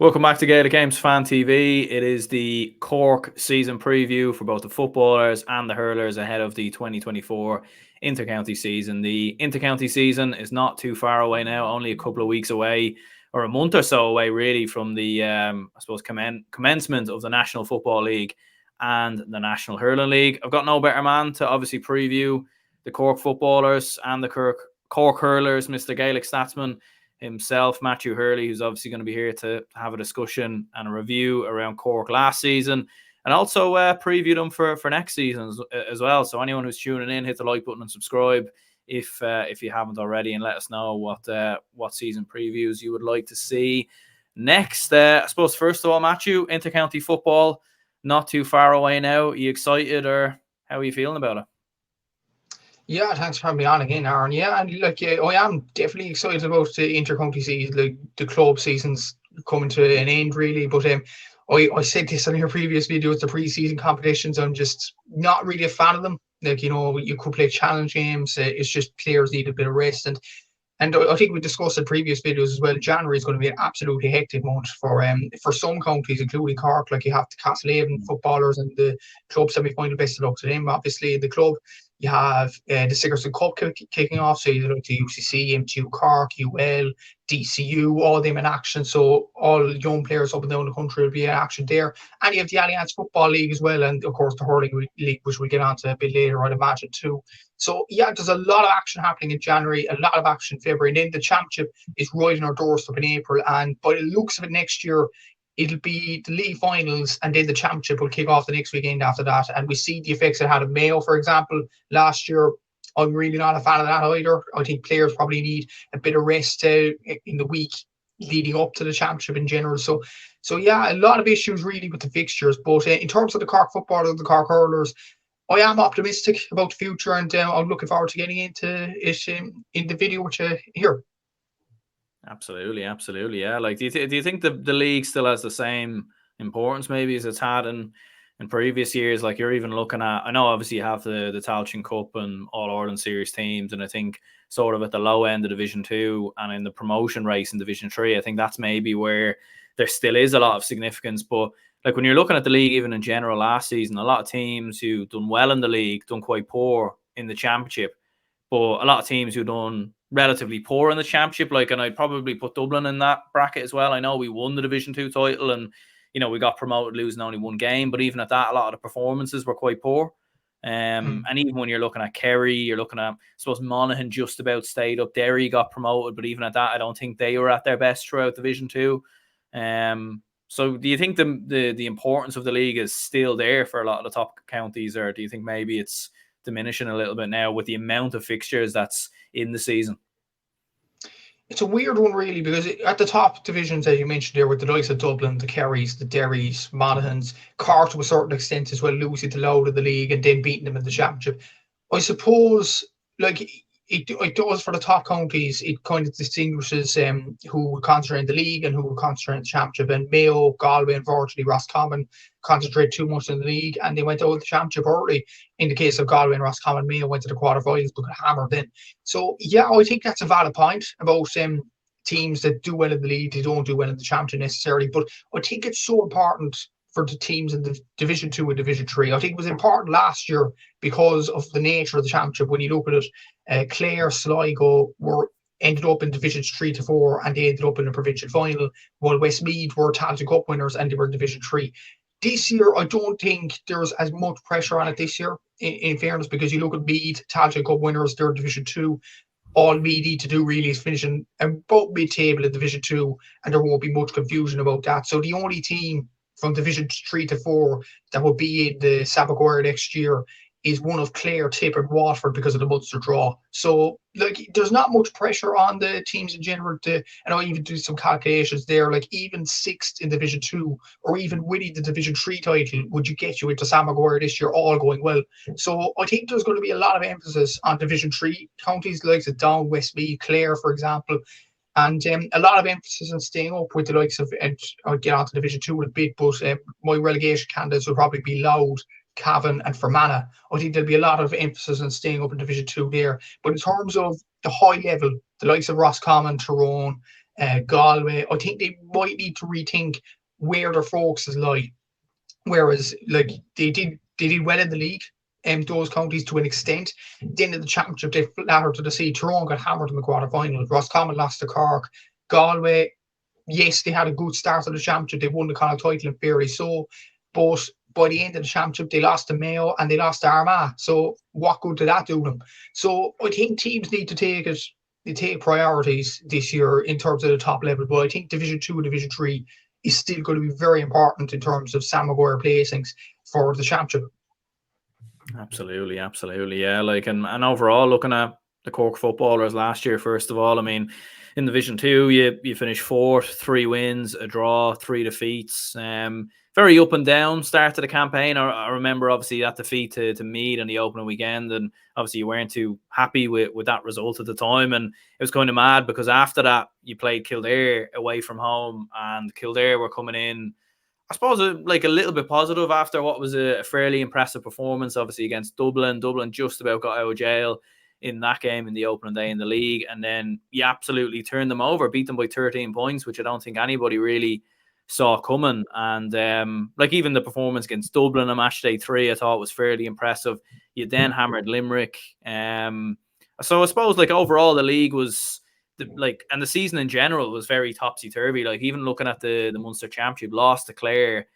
Welcome back to Gaelic Games Fan TV. It is the Cork season preview for both the footballers and the hurlers ahead of the 2024 intercounty season. The intercounty season is not too far away now, only a couple of weeks away, or a month or so away, really, from the commencement of the National Football League and the National Hurling League. I've got no better man to obviously preview the Cork footballers and the Cork hurlers, Mr. Gaelic Statsman himself, Matthew Hurley, who's obviously going to be here to have a discussion and a review around Cork last season, and also preview them for next season as well. So anyone who's tuning in, hit the like button and subscribe if you haven't already, and let us know what season previews you would like to see next. I suppose first of all, Matthew, intercounty football, not too far away now. Are you excited, or how are you feeling about it? Yeah, thanks for having me on again, Aaron. Yeah, and I am definitely excited about the intercounty season, like the club season's coming to an end, really. But I said this on your previous videos, the pre-season competitions, I'm just not really a fan of them. Like, you could play challenge games. It's just players need a bit of rest, and I think we discussed in previous videos as well. January is going to be an absolutely hectic month for some counties, including Cork. Like, you have the Castlehaven footballers and the club semi-final. Best of luck to them. Obviously, the club, you have the Sigerson Cup kicking off, so you look to UCC, MTU Cork, UL, DCU, all them in action. So all young players up and down the country will be in action there. And you have the Alliance Football League as well, and of course the Hurling League, which we'll get onto a bit later, I'd imagine too. So yeah, there's a lot of action happening in January, a lot of action in February, and then the championship is right on our doorstep in April. And by the looks of it, next year it'll be the league finals, and then the championship will kick off the next weekend after that. And we see the effects it had of Mayo, for example, last year. I'm really not a fan of that either. I think players probably need a bit of rest in the week leading up to the championship in general. So yeah, a lot of issues really with the fixtures. But in terms of the Cork footballers, the Cork hurlers, I am optimistic about the future, and I'm looking forward to getting into it in the video which here. Absolutely, yeah. Like, do you think the league still has the same importance maybe as it's had in previous years? Like, you're even looking at, I know obviously you have the Tailteann Cup and All Ireland Series teams, and I think sort of at the low end of Division 2 and in the promotion race in Division 3, I think that's maybe where there still is a lot of significance. But like, when you're looking at the league, even in general last season, a lot of teams who done well in the league done quite poor in the championship, but a lot of teams who done relatively poor in the championship, like, and I'd probably put Dublin in that bracket as well. I know we won the Division 2 title, and we got promoted losing only one game, but even at that, a lot of the performances were quite poor. And even when you're looking at Kerry, you're looking at, I suppose, Monaghan just about stayed up. Derry got promoted, but even at that, I don't think they were at their best throughout Division 2. So do you think the importance of the league is still there for a lot of the top counties, or do you think maybe it's diminishing a little bit now with the amount of fixtures that's in the season? It's a weird one, really, because at the top divisions, as you mentioned there, with the likes of Dublin, the Kerrys, the Derrys, Monaghans, Cork to a certain extent as well, losing to Louth of the league and then beating them in the championship. I suppose, like, it does for the top counties. It kind of distinguishes who will concentrate in the league and who will concentrate in the championship. And Mayo, Galway, unfortunately, Roscommon concentrate too much in the league, and they went out of the championship early. In the case of Galway and Roscommon, Mayo went to the quarterfinals but got hammered then. So yeah, I think that's a valid point about teams that do well in the league, they don't do well in the championship necessarily. But I think it's so important for the teams in the Division 2 and Division 3. I think it was important last year because of the nature of the championship. When you look at it, Clare, Sligo ended up in Divisions 3 to 4, and they ended up in the provincial final, while Westmeath were Tailteann Cup winners and they were in Division 3. This year, I don't think there's as much pressure on it this year, in fairness, because you look at Meath, Tailteann Cup winners, they're Division 2. All Meath need to do really is finishing about mid-table in Division 2, and there won't be much confusion about that. So the only team from Division 3 to 4 that will be in the Sabagoyer next year is one of Clare, Tip and Waterford because of the Munster draw. So, like, there's not much pressure on the teams in general and I even do some calculations there, like even 6th in Division 2 or even winning the Division 3 title would you get you into Sam Maguire this year, all going well. So I think there's going to be a lot of emphasis on Division 3 counties like Down, Westmeath, Clare, for example. And a lot of emphasis on staying up with the likes of, and I'll get on to Division 2 in a bit, but my relegation candidates will probably be Louth, Cavan and Fermanagh. I think there'll be a lot of emphasis on staying up in Division 2 there. But in terms of the high level, the likes of Roscommon, Tyrone, Galway. I think they might need to rethink where their focuses lie. Whereas, like, they did well in the league, those counties to an extent. Then in the championship, they flattered to the sea. Tyrone got hammered in the quarter-final. Roscommon lost to Cork. Galway, yes, they had a good start to the championship. They won the Connacht title and fairly so. But by the end of the championship, they lost to Mayo and they lost to Armagh. So what good did that do them? So I think teams need to take priorities this year in terms of the top level. But I think Division 2 and Division 3 is still going to be very important in terms of Sam Maguire placings for the championship. Absolutely, absolutely, yeah. Like, and overall, looking at the Cork footballers last year, first of all, I mean, in Division 2, you finished fourth, 3 wins, a draw, 3 defeats. Very up and down start to the campaign. I remember obviously that defeat to Meath on the opening weekend, and obviously you weren't too happy with that result at the time, and it was kind of mad because after that you played Kildare away from home, and Kildare were coming in, I suppose, like a little bit positive after what was a fairly impressive performance, obviously against Dublin. Dublin just about got out of jail in that game in the opening day in the league, and then you absolutely turned them over, beat them by 13 points, which I don't think anybody really saw coming. And like even the performance against Dublin on match day 3, I thought was fairly impressive. You then hammered Limerick. So I suppose like overall the league was and the season in general was very topsy-turvy. Like even looking at the Munster Championship, lost to Clare,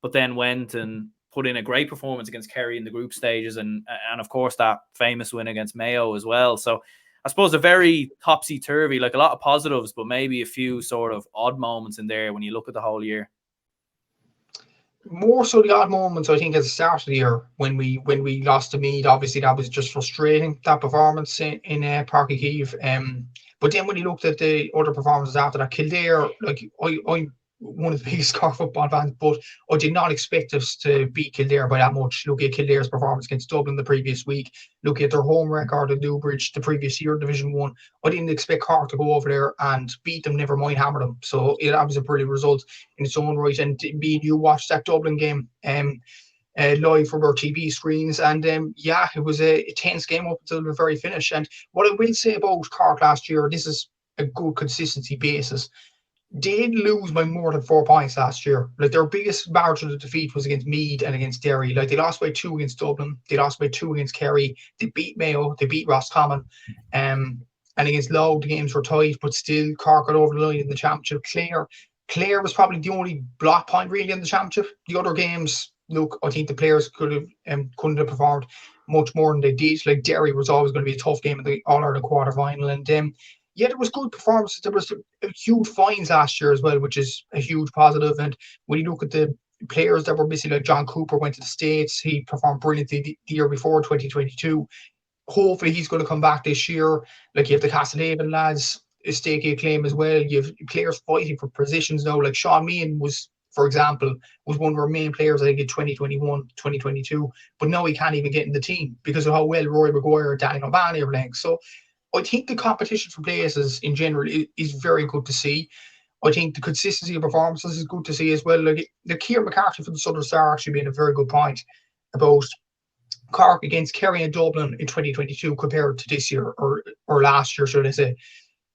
but then went and put in a great performance against Kerry in the group stages, and of course that famous win against Mayo as well. So I suppose a very topsy-turvy, like a lot of positives, but maybe a few sort of odd moments in there when you look at the whole year. More so the odd moments, I think, at the start of the year when we lost to Meath. Obviously, that was just frustrating, that performance in Páirc Uí Chaoimh. But then when you looked at the other performances after that, Kildare, like I'm one of the biggest Cork football fans, but I did not expect us to beat Kildare by that much. Look at Kildare's performance against Dublin the previous week. Look at their home record at Newbridge the previous year, Division 1. I didn't expect Cork to go over there and beat them, never mind hammer them. So that was a brilliant result in its own right. And me and you watched that Dublin game live from our TV screens, and it was a tense game up until the very finish. And what I will say about Cork last year, this is a good consistency basis. They didn't lose by more than 4 points last year. Like their biggest margin of defeat was against Meath and against Derry. Like they lost by 2 against Dublin, they lost by 2 against Kerry, they beat Mayo, they beat Roscommon, and against Louth the games were tight, but still Cork got over the line in the championship. Clare was probably the only block point really in the championship. The other games, look, I think the players couldn't have performed much more than they did. Like Derry was always going to be a tough game in the All-Ireland quarter-final, and there was good performances. There was huge fines last year as well, which is a huge positive. And when you look at the players that were missing, like John Cooper went to the States, he performed brilliantly the year before, 2022. Hopefully he's going to come back this year. Like you have the Castlehaven lads, Stakey Acclaim as well. You have players fighting for positions now. Like Sean Meehan was, for example, was one of our main players, I think, in 2021, 2022. But now he can't even get in the team because of how well Rory Maguire and Danny O'Mahony are playing. So I think the competition for places in general is very good to see. I think the consistency of performances is good to see as well. Like the Ciara McCarthy from the Southern Star actually made a very good point about Cork against Kerry and Dublin in 2022 compared to this year or last year, should I say.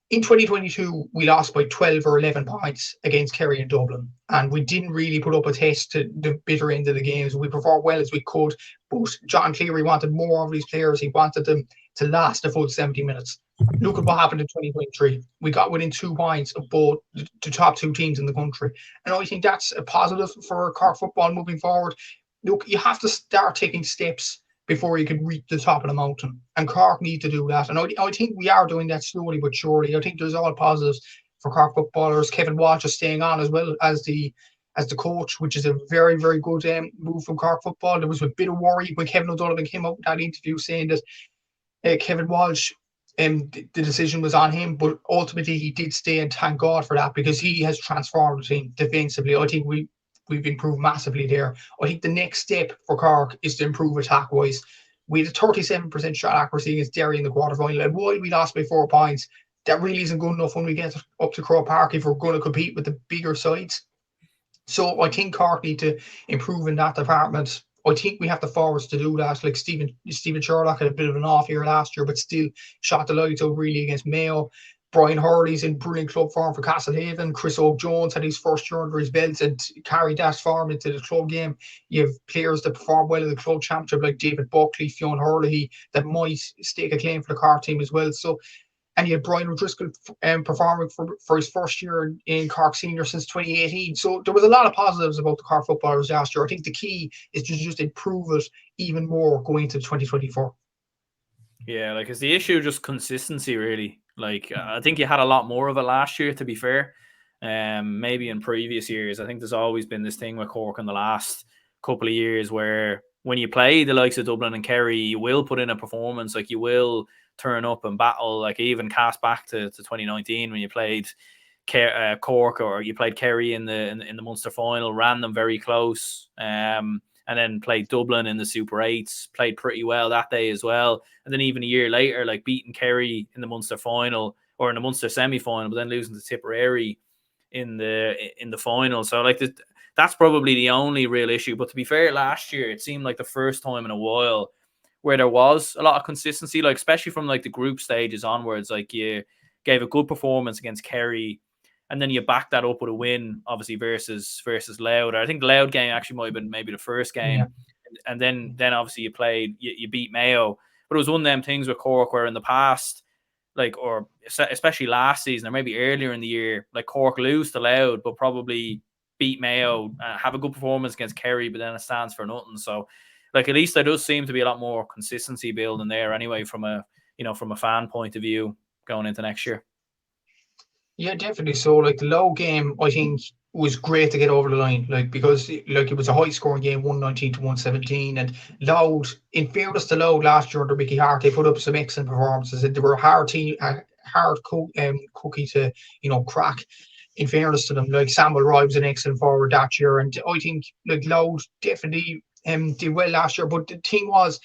In 2022, we lost by 12 or 11 points against Kerry and Dublin, and we didn't really put up a test to the bitter end of the games. We performed well as we could, but John Cleary wanted more of these players. He wanted them to last a full 70 minutes. Look at what happened in 2023. We got within 2 points of both the top 2 teams in the country, and I think that's a positive for Cork football moving forward. Look, you have to start taking steps before you can reach the top of the mountain. And Cork need to do that. And I think we are doing that slowly but surely. I think there's all positives for Cork footballers. Kevin Walsh is staying on as well as the coach, which is a very, very good move from Cork football. There was a bit of worry when Kevin O'Donovan came out in that interview saying that Kevin Walsh, the decision was on him, but ultimately he did stay, and thank God for that, because he has transformed the team defensively. I think we've improved massively there. I think the next step for Cork is to improve attack-wise. We had a 37% shot accuracy against Derry in the quarterfinal, and while we lost by 4 points, that really isn't good enough when we get up to Croke Park if we're going to compete with the bigger sides. So I think Cork need to improve in that department. I think we have the forwards to do that. Like Stephen Sherlock had a bit of an off year last year, but still shot the lights out really against Mayo. Brian Hurley's in brilliant club form for Castlehaven. Chris O'Jones had his first year under his belt and carried that form into the club game. You have players that perform well in the club championship like David Buckley, Fionn Hurley, that might stake a claim for the Cork team as well. So, and you had Brian O'Driscoll performing for his first year in Cork Senior since 2018. So there was a lot of positives about the Cork footballers last year. I think the key is to just improve it even more going into 2024. Yeah, like, is the issue just consistency, really? Like, I think you had a lot more of it last year, to be fair. Maybe in previous years, I think there's always been this thing with Cork in the last couple of years where when you play the likes of Dublin and Kerry, you will put in a performance, like you will turn up and battle. Like, even cast back to 2019 when you played Cork, or you played Kerry in the Munster final, ran them very close. And then played Dublin in the Super 8s, played pretty well that day as well. And then even a year later, like beating Kerry in the Munster final or in the Munster semi-final, but then losing to Tipperary in the final. So like that's probably the only real issue. But to be fair, last year it seemed like the first time in a while where there was a lot of consistency, like especially from like the group stages onwards. Like, you gave a good performance against Kerry, and then you back that up with a win, obviously versus Louth. I think the Louth game actually might have been maybe the first game, and then obviously you beat Mayo. But it was one of them things with Cork where in the past, like, or especially last season or maybe earlier in the year, like Cork lose to Louth, but probably beat Mayo, have a good performance against Kerry, but then it stands for nothing. So, like, at least there does seem to be a lot more consistency building there anyway from a fan point of view going into next year. Yeah, definitely. So, like, the Low game, I think, was great to get over the line, like, because like it was a high scoring game, 119 to 117, and Loud, in fairness to Loud last year under Mickey Hart, they put up some excellent performances. They were a hard team, cookie to crack. In fairness to them, like Samuel Roy was an excellent forward that year, and I think like Loud definitely did well last year. But the thing was,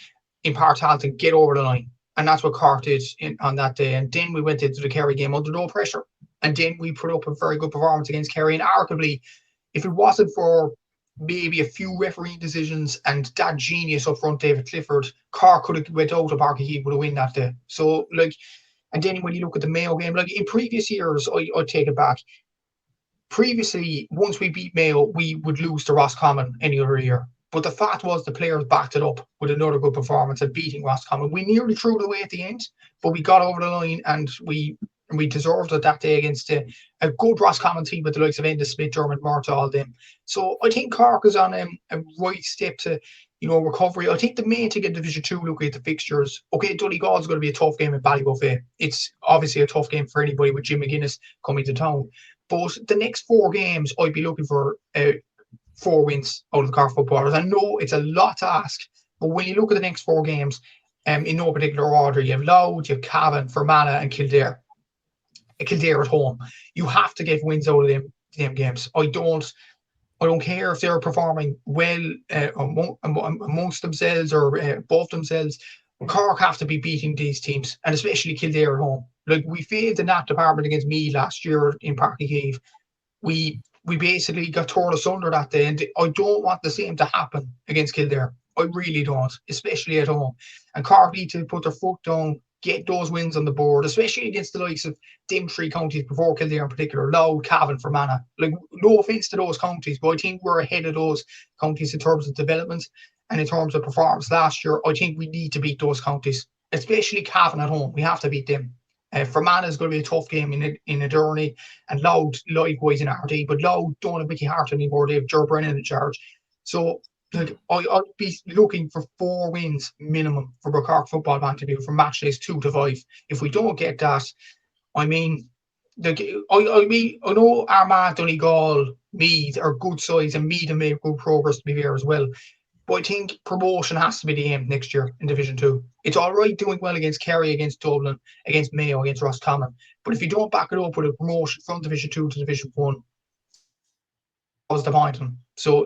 in part, to get over the line, and that's what Cork did on that day. And then we went into the Kerry game under no pressure. And then we put up a very good performance against Kerry. And arguably, if it wasn't for maybe a few refereeing decisions and that genius up front, David Clifford, Cork could have went out of Park Heath with a win that day. So, like, and then when you look at the Mayo game, like in previous years, I'd take it back. Previously, once we beat Mayo, we would lose to Roscommon any other year. But the fact was the players backed it up with another good performance at beating Roscommon. We nearly threw it away at the end, but we got over the line and we deserved it that day against a good Roscommon team with the likes of Enda Smith, Dermot Marta, all them. So I think Cork is on a right step to, recovery. I think the main thing in Division 2, looking at the fixtures, okay, Donegal is going to be a tough game at Ballybuffet. It's obviously a tough game for anybody with Jim McGuinness coming to town. But the next 4 games, I'd be looking for 4 wins out of the Cork footballers. I know it's a lot to ask, but when you look at the next 4 games, in no particular order, you have Louth, you have Cavan, Fermanagh, and Kildare. Kildare at home. You have to get wins out of them games. I don't care if they're performing well amongst themselves or both themselves. Cork have to be beating these teams, and especially Kildare at home. Like, we failed in that department against Meath last year in Páirc Uí Chaoimh. We basically got torn asunder that day, and I don't want the same to happen against Kildare. I really don't, especially at home. And Cork need to put their foot down, get those wins on the board, especially against the likes of them 3 counties before Kildare in particular, Louth, Cavan, Fermanagh. Like, no offence to those counties, but I think we're ahead of those counties in terms of development and in terms of performance last year. I think we need to beat those counties, especially Cavan at home. We have to beat them. Fermanagh is going to be a tough game in Aderney, and Louth likewise in RD, but Louth don't have Mickey Hart anymore. They have Ger Brennan in charge. So, like, I'd be looking for 4 wins minimum for the Cork football man to do from match days 2 to 5. If we don't get that, I mean, I know Armagh, Donegal, Meath are good sides, and Meath have made good progress to be there as well. But I think promotion has to be the aim next year in Division 2. It's all right doing well against Kerry, against Dublin, against Mayo, against Roscommon. But if you don't back it up with a promotion from Division 2 to Division 1, what's the point? So,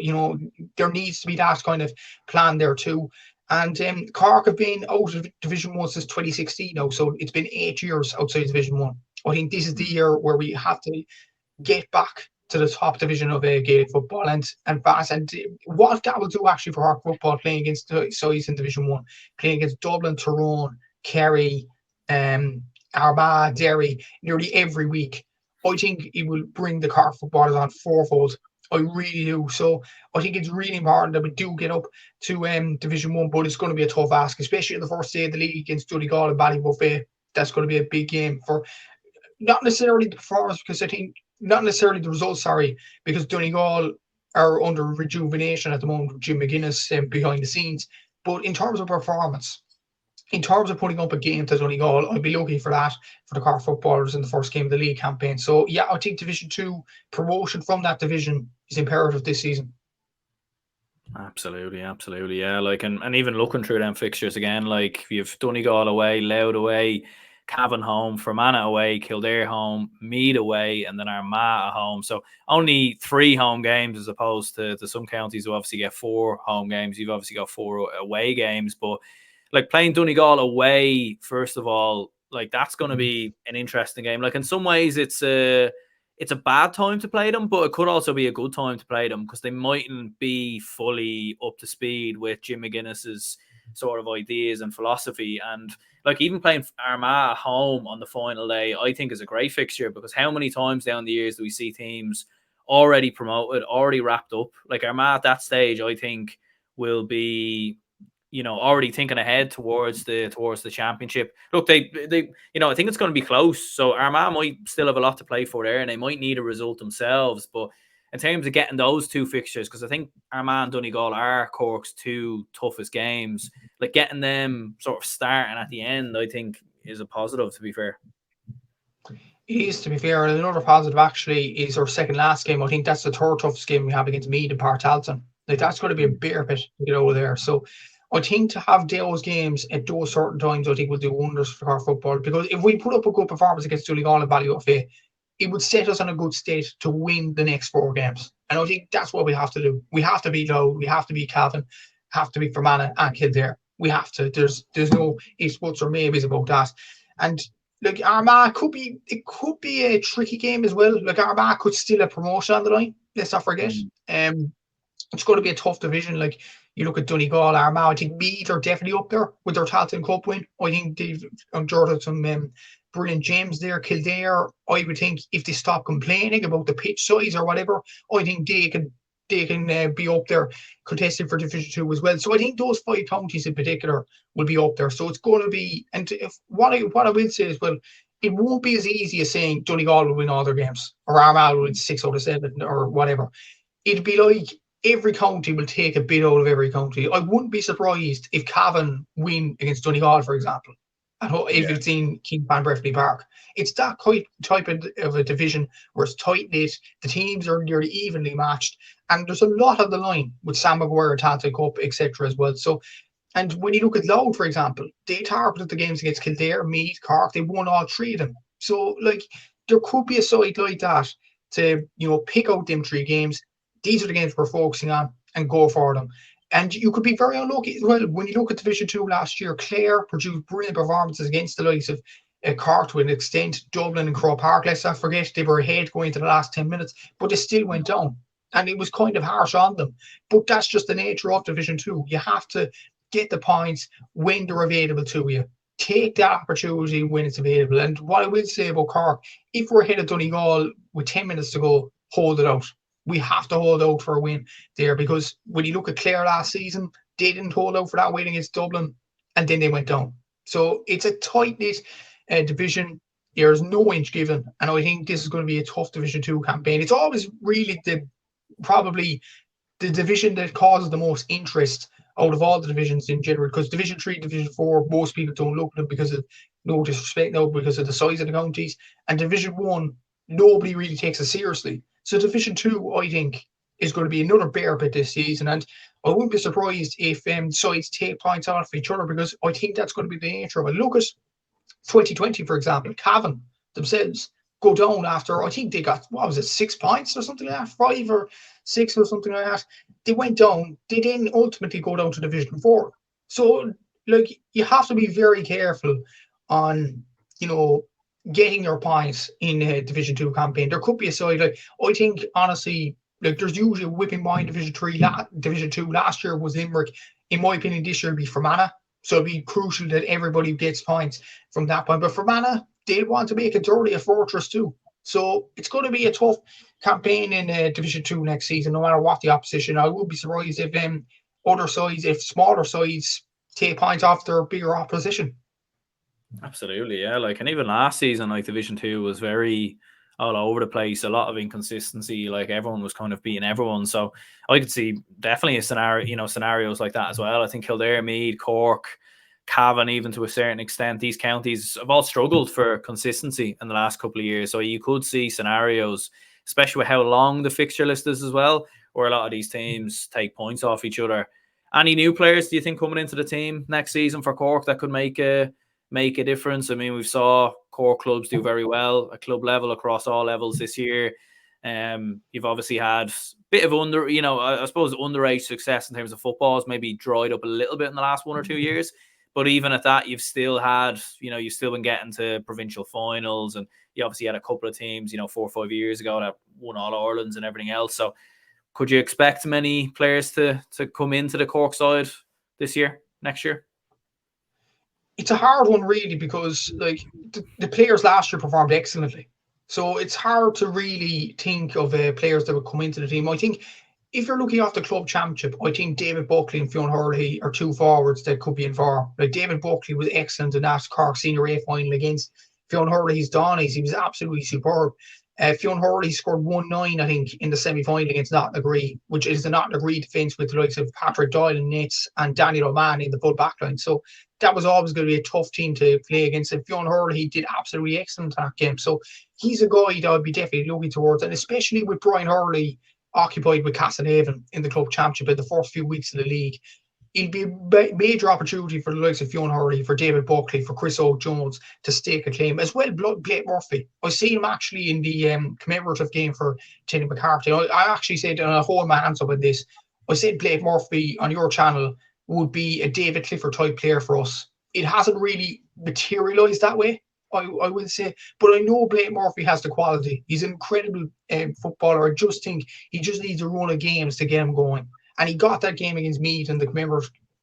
there needs to be that kind of plan there too. And Cork have been out of Division 1 since 2016 now. So it's been 8 years outside Division 1. I think this is the year where we have to get back to the top division of Gaelic football and fast. And what that will do actually for Cork football, playing against the sides in Division 1, playing against Dublin, Tyrone, Kerry, and Armagh, Derry, nearly every week, I think it will bring the Cork footballers on fourfold. I really do. So I think it's really important that we do get up to Division 1, but it's going to be a tough ask, especially the first day of the league against Donegal and Ballybuffet. That's going to be a big game for not necessarily the performance, because I think not necessarily the results, sorry, because Donegal are under rejuvenation at the moment with Jim McGuinness behind the scenes. But in terms of performance, in terms of putting up a game to Donegal, I'd be looking for that for the Cork footballers in the first game of the league campaign. So yeah, I think Division 2 promotion from that division is imperative this season. Absolutely, absolutely, yeah. Like, and even looking through them fixtures again, like you've Donegal away, Louth away, Cavan home, Fermanagh away, Kildare home, Meath away, and then Armagh at home. So only 3 home games as opposed to some counties who obviously get 4 home games. You've obviously got 4 away games, but like playing Donegal away, first of all, like that's going to be an interesting game. Like in some ways, it's a bad time to play them, but it could also be a good time to play them because they mightn't be fully up to speed with Jim McGuinness's sort of ideas and philosophy. And like even playing Armagh at home on the final day, I think is a great fixture because how many times down the years do we see teams already promoted, already wrapped up? Like Armagh at that stage, I think will be already thinking ahead towards the championship. Look, they I think it's going to be close. So Armagh might still have a lot to play for there, and they might need a result themselves. But in terms of getting those 2 fixtures, because I think Armagh and Donegal are Cork's 2 toughest games, like getting them sort of starting at the end, I think is a positive. To be fair, It is, to be fair. And another positive actually is our second last game. I think that's the third toughest game we have against Meath and Partalton. Like that's going to be a bear pit to get over there. So I think to have those games at those certain times, I think will do wonders for our football. Because if we put up a good performance against Donegal and Ballybuffet, it would set us on a good state to win the next 4 games. And I think that's what we have to do. We have to beat Louth, we have to beat Cavan, have to beat Fermanagh and Kildare. We have to. There's no ifs, buts, or maybes about that. And like Armagh could be a tricky game as well. Like Armagh could still have promotion on the line. Let's not forget. It's going to be a tough division. Like you look at Donegal, Armagh. I think Meath are definitely up there with their Tailteann Cup win. I think they've endured some brilliant games there. Kildare, I would think if they stop complaining about the pitch size or whatever, I think they can be up there contesting for Division 2 as well. So I think those 5 counties in particular will be up there. So it's going to be, and what I will say as well, it won't be as easy as saying Donegal will win all their games or Armagh will win 6 out of 7 or whatever. It'd be like every county will take a bit out of every county. I wouldn't be surprised if Cavan win against Donegal, for example, if it's in King Pan Breffni Park. It's that type of a division where it's tight-knit, the teams are nearly evenly matched, and there's a lot on the line with Sam Maguire, Tailteann Cup, etc. as well. So, and when you look at Louth, for example, they targeted the games against Kildare, Meath, Cork, they won all 3 of them. So, like, there could be a side like that to, pick out them 3 games. These are the games we're focusing on and go for them. And you could be very unlucky as well. When you look at Division 2 last year, Clare produced brilliant performances against the likes of Cork to an extent, Dublin and Croke Park. Let's not forget they were ahead going into the last 10 minutes, but they still went down. And it was kind of harsh on them. But that's just the nature of Division 2. You have to get the points when they're available to you. Take that opportunity when it's available. And what I will say about Cork, if we're ahead of Donegal with 10 minutes to go, hold it out. We have to hold out for a win there, because when you look at Clare last season, they didn't hold out for that win against Dublin, and then they went down. So it's a tight-knit division. There's no inch given, and I think this is going to be a tough Division 2 campaign. It's always really probably the division that causes the most interest out of all the divisions in general, because Division 3, Division 4, most people don't look at them because of, no disrespect now, because of the size of the counties, and Division 1, nobody really takes it seriously. So Division 2, I think, is going to be another bear pit this season, and I wouldn't be surprised if sides take points off each other, because I think that's going to be the nature of it. Look at 2020, for example, Cavan themselves go down after, I think they got, 6 points or something like that, 5 or 6 or something like that. They went down. They then ultimately go down to Division 4. So, like, you have to be very careful on, getting your points in a Division 2 campaign. There could be a side, like, I think, honestly, like, there's usually a whipping point Division 3, Division 2. Last year was Limerick. In my opinion, this year will be Fermanagh. So it'll be crucial that everybody gets points from that point. But Fermanagh, they'll want to make it dirty a fortress too. So it's going to be a tough campaign in Division 2 next season, no matter what the opposition. I would be surprised if other sides, if smaller sides take points off their bigger opposition. Absolutely, yeah. Like, and even last season, like Division 2 was very all over the place, a lot of inconsistency. Like, everyone was kind of beating everyone. So I could see definitely a scenario, scenarios like that as well. I think Kildare, Meath, Cork, Cavan, even to a certain extent, these counties have all struggled for consistency in the last couple of years. So you could see scenarios, especially with how long the fixture list is as well, where a lot of these teams take points off each other. Any new players do you think coming into the team next season for Cork that could make a difference? I mean, we saw Cork clubs do very well at club level across all levels this year. You've obviously had a bit of I suppose underage success in terms of football has maybe dried up a little bit in the last 1 or 2 years. But even at that, you've still had, you've still been getting to provincial finals, and you obviously had a couple of teams, 4 or 5 years ago that won All Irelands and everything else. So could you expect many players to come into the Cork side next year? It's a hard one, really, because like the players last year performed excellently. So it's hard to really think of players that would come into the team. I think if you're looking off the club championship, I think David Buckley and Fionn Hurley are two forwards that could be in form. Like, David Buckley was excellent in that Cork Senior A final against Fionn Hurley's Donnies. He was absolutely superb. Fionn Hurley scored 1-9, I think, in the semi-final against Nottingham Agree, which is the Nottingham Agree defence with the likes of Patrick Doyle in nets and Daniel O'Mahony in the full backline. So that was always going to be a tough team to play against. And Fionn Hurley did absolutely excellent in that game. So he's a guy that I'd be definitely looking towards, and especially with Brian Hurley occupied with Castlehaven in the club championship in the first few weeks of the league. It'll be a major opportunity for the likes of Fionn Hurley, for David Buckley, for Chris O'Jones to stake a claim, as well Blake Murphy. I seen him actually in the commemorative game for Teddy McCarthy. I actually said, and I'll hold my hands up on this, I said Blake Murphy on your channel would be a David Clifford type player for us. It hasn't really materialised that way, I will say, but I know Blake Murphy has the quality. He's an incredible footballer. I just think he just needs a run of games to get him going. And he got that game against Meath in the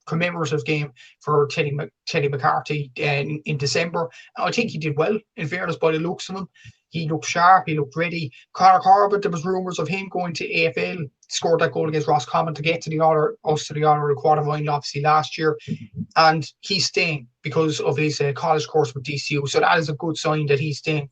commemorative game for Teddy McCarthy in December. And I think he did well, in fairness, by the looks of him. He looked sharp, he looked ready. Conor Corbett, there was rumours of him going to AFL, scored that goal against Roscommon to get to the All-Ireland quarter-final, obviously, last year. And he's staying because of his college course with DCU. So that is a good sign that he's staying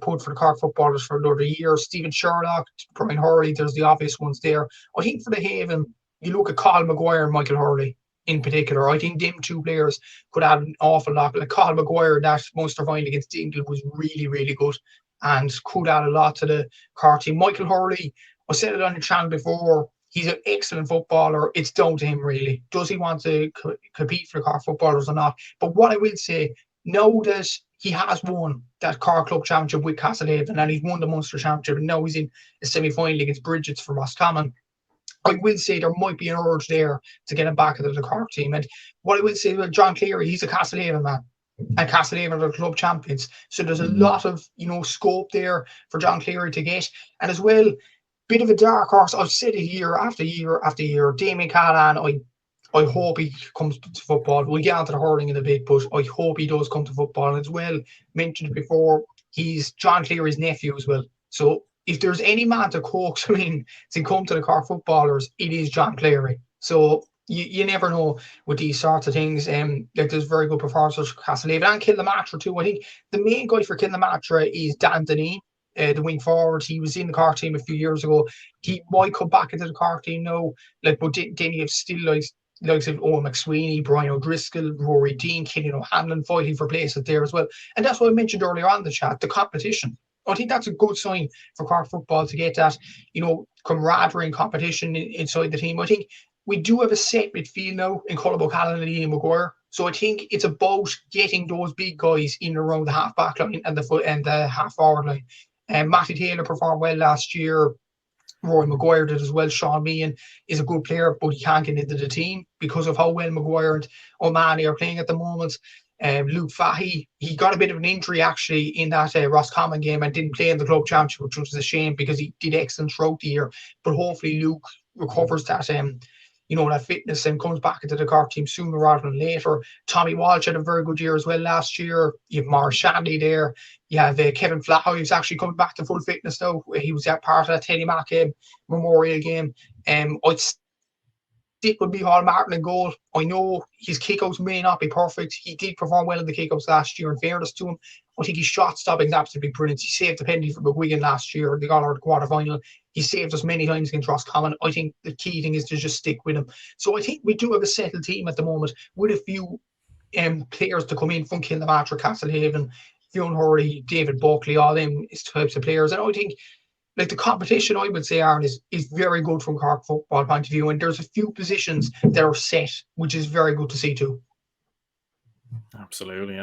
put for the Cork footballers for another year. Stephen Sherlock, Brian Hurley, there's the obvious ones there. I think for the Haven, you look at Colin Maguire and Michael Hurley in particular. I think them two players could add an awful lot. Like Colin Maguire, that Munster final against Dingle was really, really good and could add a lot to the Cork team. Michael Hurley, I said it on the channel before, he's an excellent footballer. It's down to him, really. Does he want to compete for the Cork footballers or not? But what I will say, now that he has won that Cork Club Championship with Castlehaven and he's won the Munster Championship and now he's in a semi-final against Bridget's for Roscommon, I will say there might be an urge there to get him back into the Cork team. And what I will say about John Cleary, he's a Castlehaven man. And Castlehaven are the club champions. So there's a lot of, scope there for John Cleary to get. And as well, bit of a dark horse. I've said it year after year after year. Damien Callahan, I hope he comes to football. We'll get onto the hurling in a bit, but I hope he does come to football. And as well, mentioned before, he's John Cleary's nephew as well. So if there's any man to coax him in to come to the Cork footballers, it is John Cleary. So you never know with these sorts of things. There's very good performances for Castlehaven and Kilnamatra too. I think the main guy for Kilnamatra is Dan Deneen, the wing forward. He was in the Cork team a few years ago. He might come back into the Cork team now. But then you have still likes of Owen McSweeney, Brian O'Driscoll, Rory Dean, Killian O'Hanlon fighting for places there as well. And that's what I mentioned earlier on in the chat, the competition. I think that's a good sign for Cork football to get that, camaraderie and competition inside the team. I think we do have a set midfield now in Colin O'Callaghan and Ian Maguire. So I think it's about getting those big guys in and around the half back line and the half forward line. Matty Taylor performed well last year. Rory Maguire did as well. Sean Meehan is a good player, but he can't get into the team because of how well Maguire and O'Mahony are playing at the moment. Luke Fahy, he got a bit of an injury actually in that Roscommon game and didn't play in the club championship, which was a shame because he did excellent throughout the year. But hopefully Luke recovers that that fitness and comes back into the Cork team sooner rather than later. Tommy Walsh had a very good year as well last year. You have Maurice Shanley there. You have Kevin Flahoy, who's actually coming back to full fitness now. He was at part of that Teddy Mack Memorial game. I'd stick with Micheál Martin in goal. I know his kickouts may not be perfect. He did perform well in the kickouts last year, in fairness to him. I think his shot stopping is absolutely brilliant. He saved the penalty for McGuigan last year. They got out of the quarter final. He saved us many times against Roscommon. I think the key thing is to just stick with him. So I think we do have a settled team at the moment with a few players to come in from Kilnamartyr, Castlehaven, Fionn Hurley, David Buckley, all them types of players. And I think the competition, I would say, Aaron, is very good from Cork football point of view. And there's a few positions that are set, which is very good to see too. Absolutely,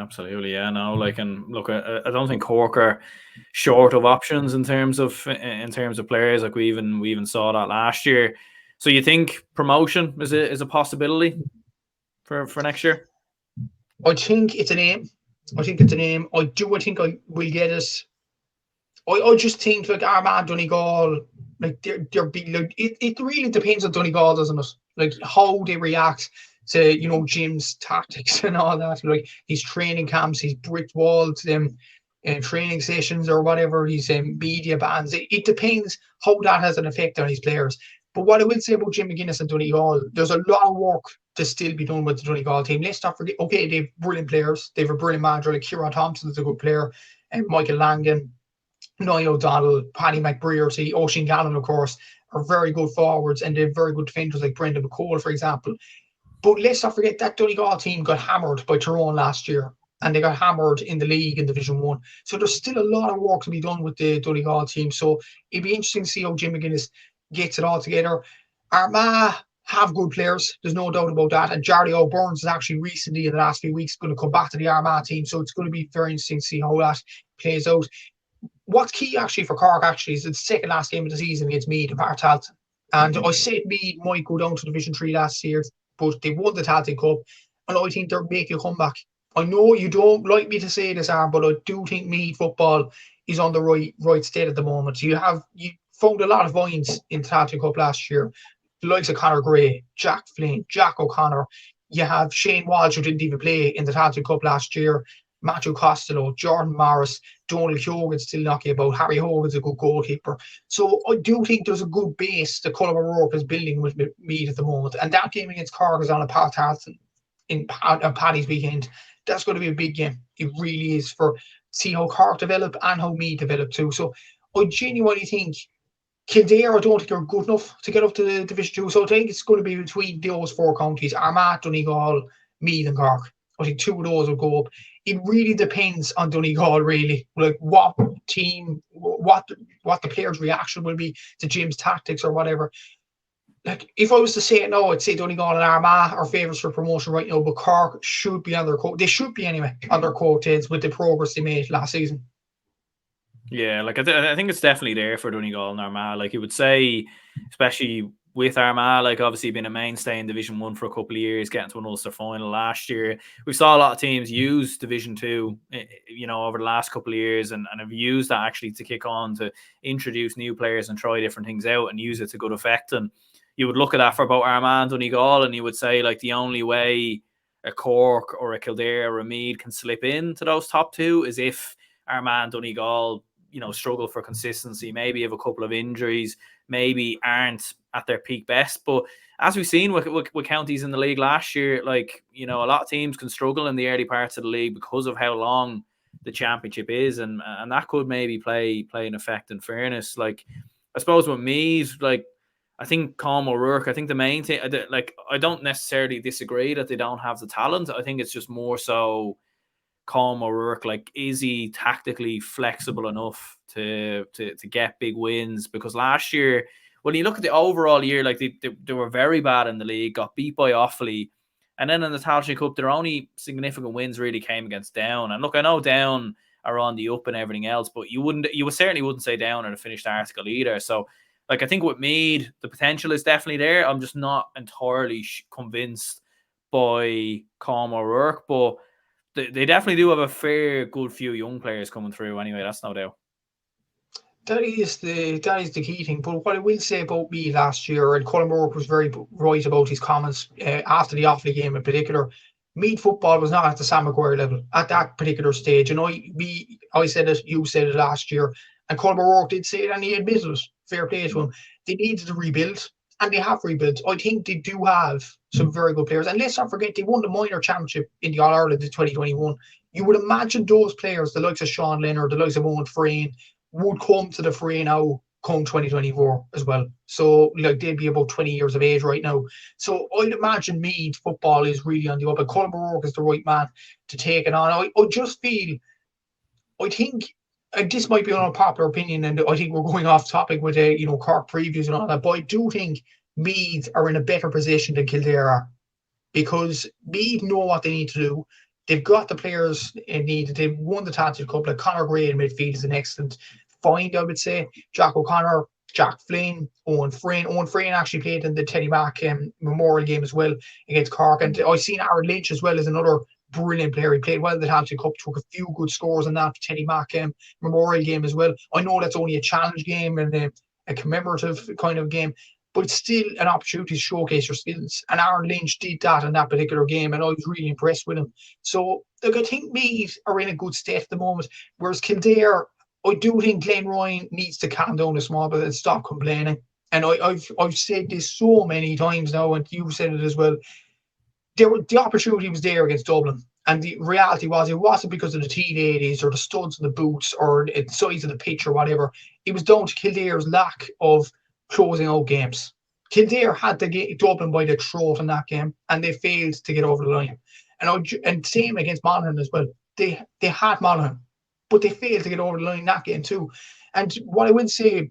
yeah. No, and look, I don't think Cork are short of options in terms of players. Like we even saw that last year. So you think promotion is a possibility for next year? I think it's an aim. I think I think I will get it. I just think Armagh, Donegal, they're being it really depends on Donegal, doesn't it? How they react to Jim's tactics and all that. His training camps, his brick walls, them training sessions or whatever, his media bans. It depends how that has an effect on his players. But what I will say about Jim McGuinness and Donegal, there's a lot of work to still be done with the Donegal team. Let's not forget, okay, they have brilliant players. They have a brilliant manager, like Kieran Thompson is a good player, and Michael Langan, Niall O'Donnell, Paddy McBrearty, Oisin Gallen, of course, are very good forwards, and they have very good defenders like Brendan McCole, for example. But let's not forget that Donegal team got hammered by Tyrone last year, and they got hammered in the league in Division 1. So there's still a lot of work to be done with the Donegal team. So it'd be interesting to see how Jim McGuinness gets it all together. Armagh have good players, there's no doubt about that. And Jardy O'Burns is actually recently, in the last few weeks, going to come back to the Armagh team. So it's going to be very interesting to see how that plays out. What's key actually for Cork is the second last game of the season against Meath and Bartalton. And I said Meath might go down to Division 3 last year, but they won the Talton Cup, and I think they're making a comeback. I know you don't like me to say this, Aaron, but I do think Meath football is on the right state at the moment. You found a lot of vines in the Talton Cup last year. The likes of Conor Gray, Jack Flynn, Jack O'Connor. You have Shane Walsh, who didn't even play in the Talton Cup last year. Matthew Costello, Jordan Morris, Donald Hogan's still knocking about. Harry Hogan's a good goalkeeper. So I do think there's a good base that Colin O'Rourke is building with Meath at the moment. And that game against Cork is on a Paltarton on Paddy's weekend. That's going to be a big game. It really is, for see how Cork develop and how Meath develop too. So I genuinely think Kildare, I don't think are good enough to get up to the Division 2. So I think it's going to be between those four counties, Armagh, Donegal, Meath and Cork. I think two of those will go up. It really depends on Donegal, really. What team, what the players' reaction will be to Jim's tactics or whatever. If I was to say it now, I'd say Donegal and Armagh are favourites for promotion right now, but Cork should be on their they should be anyway on their coattails with the progress they made last season. Yeah, I think it's definitely there for Donegal and Armagh. You would say, especially with Armagh, obviously being a mainstay in Division 1 for a couple of years, getting to an Ulster final last year. We saw a lot of teams use Division 2, over the last couple of years and have used that actually to kick on, to introduce new players and try different things out and use it to good effect. And you would look at that for both Armagh and Donegal, and you would say, the only way a Cork or a Kildare or a Meath can slip into those top two is if Armagh and Donegal, struggle for consistency, maybe have a couple of injuries, maybe aren't at their peak best. But as we've seen with counties in the league last year, a lot of teams can struggle in the early parts of the league because of how long the championship is, and that could maybe play an effect, in fairness. I suppose with Meath, I think Colm O'Rourke, I think the main thing, I don't necessarily disagree that they don't have the talent. I think it's just more so Colm O'Rourke, is he tactically flexible enough to get big wins? Because last year, when you look at the overall year, they were very bad in the league, got beat by Offaly, and then in the Tailteann Cup, their only significant wins really came against Down. And look, I know Down are on the up and everything else, but you certainly wouldn't say Down are the finished article either. So, I think with Meath, the potential is definitely there. I'm just not entirely convinced by Colm O'Rourke, but they definitely do have a fair good few young players coming through anyway. That's no doubt. That is the key thing. But what I will say about me last year, and Colin Moore was very right about his comments after the Offaly game in particular. Meath football was not at the Sam Maguire level at that particular stage. And I said it, you said it last year, and Colin Moore did say it, and he admitted it. Fair play to him. They needed to rebuild, and they have rebuilt. I think they do have some very good players. And let's not forget, they won the minor championship in the All Ireland in 2021. You would imagine those players, the likes of Sean Leonard, the likes of Owen Frayne, would come to the fray now come 2024 as well. So like they'd be about 20 years of age right now. So I'd imagine Meath football is really on the up, and Colin O'Rourke is the right man to take it on. I just feel, I think, and this might be an unpopular opinion, and I think we're going off topic with Cork previews and all that, but I do think Meath are in a better position than Kildare are, because Meath know what they need to do. They've got the players needed. They've won the Tattoo Cup. Like Conor Gray in midfield is an excellent find, I would say. Jack O'Connor, Jack Flynn, Owen Frayne. Owen Frayne actually played in the Teddy Mack Memorial game as well against Cork. And I've seen Aaron Lynch as well as another brilliant player. He played well in the Tattoo Cup, took a few good scores in that Teddy Mack Memorial game as well. I know that's only a challenge game and a commemorative kind of game, but it's still an opportunity to showcase your skills. And Aaron Lynch did that in that particular game, and I was really impressed with him. So, look, I think Meath are in a good state at the moment, whereas Kildare, I do think Glenn Ryan needs to calm down a small bit and stop complaining. And I've said this so many times now, and you said it as well. The opportunity was there against Dublin. And the reality was, it wasn't because of the T80s or the studs in the boots or the size of the pitch or whatever. It was down to Kildare's lack of closing out games. Kildare had to get Dublin by the throat in that game, and they failed to get over the line. And same against Monaghan as well. They had Monaghan, but they failed to get over the line in that game too. And what I would say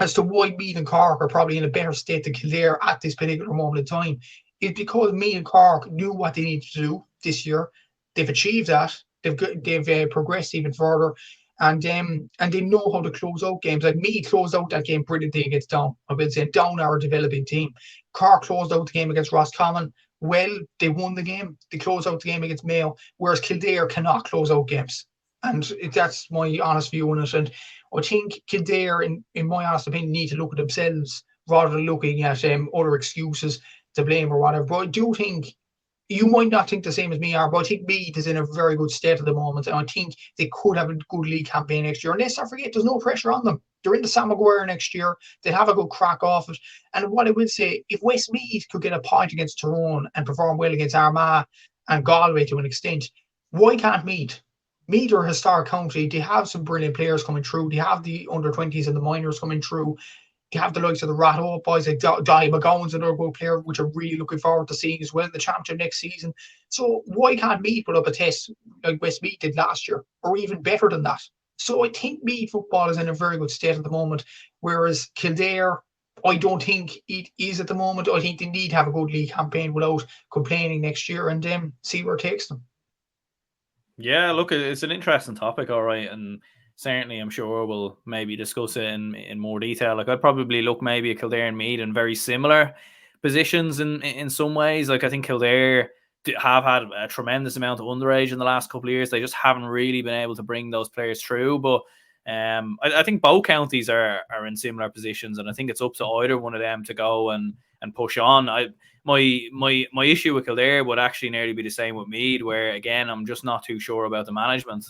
as to why Meath and Cork are probably in a better state than Kildare at this particular moment in time is because Meath and Cork knew what they needed to do this year. They've achieved that. They've progressed even further. And they know how to close out games. Like Meath closed out that game brilliantly against Down. I've been saying Down are a developing team. Cork closed out the game against Roscommon. Well, they won the game. They closed out the game against Mayo, whereas Kildare cannot close out games. And that's my honest view on it. And I think Kildare, in my honest opinion, need to look at themselves rather than looking at other excuses to blame or whatever. But I do think, you might not think the same as me are, but I think Meath is in a very good state at the moment, and I think they could have a good league campaign next year. And let's not forget, there's no pressure on them. They're in the Sam Maguire next year. They'll have a good crack off it. And what I will say, if Westmeath could get a point against Tyrone and perform well against Armagh and Galway to an extent, why can't Meath? Meath are a historic county. They have some brilliant players coming through. They have the under-20s and the minors coming through. You have the likes of the Rat Hope boys, like Donny McGowan's another good player, which I'm really looking forward to seeing as well in the championship next season. So why can't Meath put up a test like Westmeath did last year, or even better than that? So I think Meath football is in a very good state at the moment, whereas Kildare, I don't think it is at the moment. I think they need to have a good league campaign without complaining next year, and see where it takes them. Yeah, look, it's an interesting topic, all right, and certainly I'm sure we'll maybe discuss it in more detail. Like I'd probably look maybe at Kildare and Meath in very similar positions in some ways. Like I think Kildare have had a tremendous amount of underage in the last couple of years. They just haven't really been able to bring those players through. But I think both counties are in similar positions, and I think it's up to either one of them to go and push on. My issue with Kildare would actually nearly be the same with Meath, where again I'm just not too sure about the management.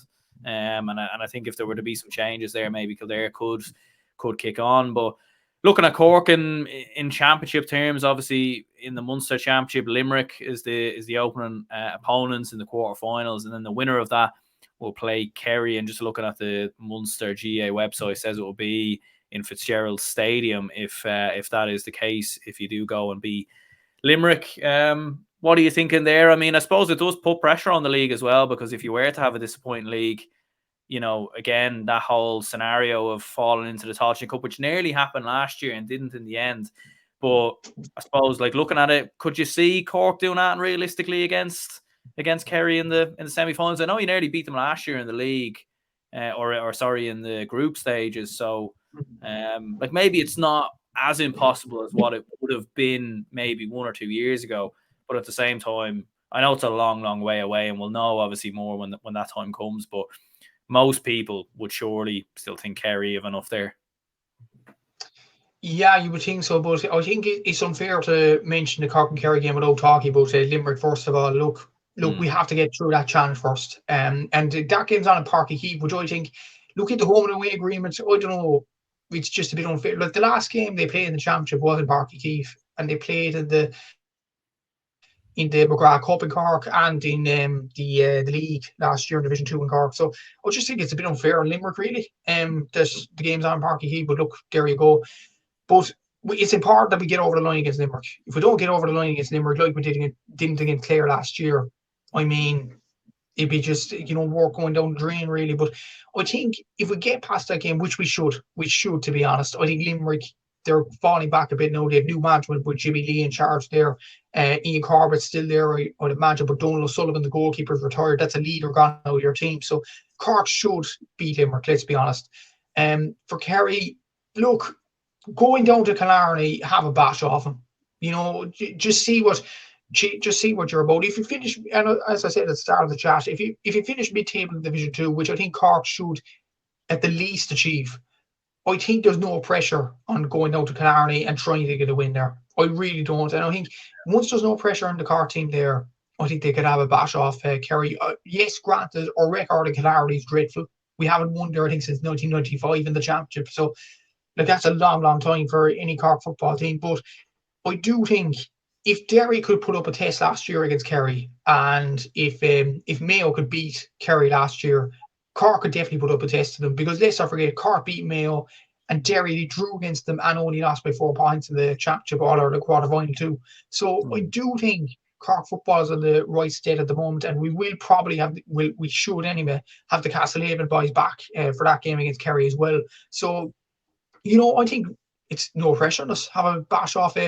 And I think if there were to be some changes there, maybe Kildare could kick on. But looking at Cork in championship terms, obviously in the Munster Championship, Limerick is the opening opponents in the quarterfinals, and then the winner of that will play Kerry. And just looking at the Munster GA website, says it will be in Fitzgerald Stadium if that is the case. If you do go and beat Limerick, what are you thinking there? I mean, I suppose it does put pressure on the league as well, because if you were to have a disappointing league, again, that whole scenario of falling into the Tailteann Cup, which nearly happened last year and didn't in the end. But I suppose, like looking at it, could you see Cork doing that realistically against Kerry in the semi-finals? I know you nearly beat them last year in the league, or sorry, in the group stages. So, like maybe it's not as impossible as what it would have been maybe 1 or 2 years ago. But at the same time, I know it's a long, long way away, and we'll know obviously more when that time comes. But most people would surely still think Kerry have enough there. Yeah, you would think so, but I think it's unfair to mention the Cork and Kerry game without talking about Limerick. First of all, look, we have to get through that challenge first. And that game's on in Páirc Uí Chaoimh, which I think, look at the home and away agreements. I don't know, it's just a bit unfair. Like the last game they played in the championship was in Páirc Uí Chaoimh, and they played in the McGrath Cup in Cork and in the league last year in Division 2 in Cork. So I just think it's a bit unfair on Limerick, really. That the game's on Páirc Uí Chaoimh, but look, there you go. But it's important that we get over the line against Limerick. If we don't get over the line against Limerick like we didn't against Clare last year, I mean, it'd be just, work going down the drain, really. But I think if we get past that game, which we should, to be honest, I think Limerick, they're falling back a bit now. They have new management with Jimmy Lee in charge there. Ian Corbett's still there, I'd imagine, but Donald O'Sullivan, the goalkeeper's retired. That's a leader gone out of your team. So Cork should beat Limerick, let's be honest. For Kerry, look, going down to Killarney, have a bash off them. Just see what you're about. If you finish, and as I said at the start of the chat, if you finish mid-table in Division 2, which I think Cork should at the least achieve, I think there's no pressure on going down to Killarney and trying to get a win there. I really don't. And I think once there's no pressure on the Cork team there, I think they could have a bash off Kerry. Yes, granted, our record in Killarney is dreadful. We haven't won there, I think, since 1995 in the championship. So that's a long, long time for any Cork football team. But I do think if Derry could put up a test last year against Kerry, and if Mayo could beat Kerry last year, Cork could definitely put up a test to them. Because let's not forget, Cork beat Mayo, and Derry drew against them and only lost by 4 points in the championship or the quarter-final too. So I do think Cork football is on the right state at the moment, and we will probably we should anyway, have the Castlehaven boys back for that game against Kerry as well. So I think it's no pressure on us. Have a bash off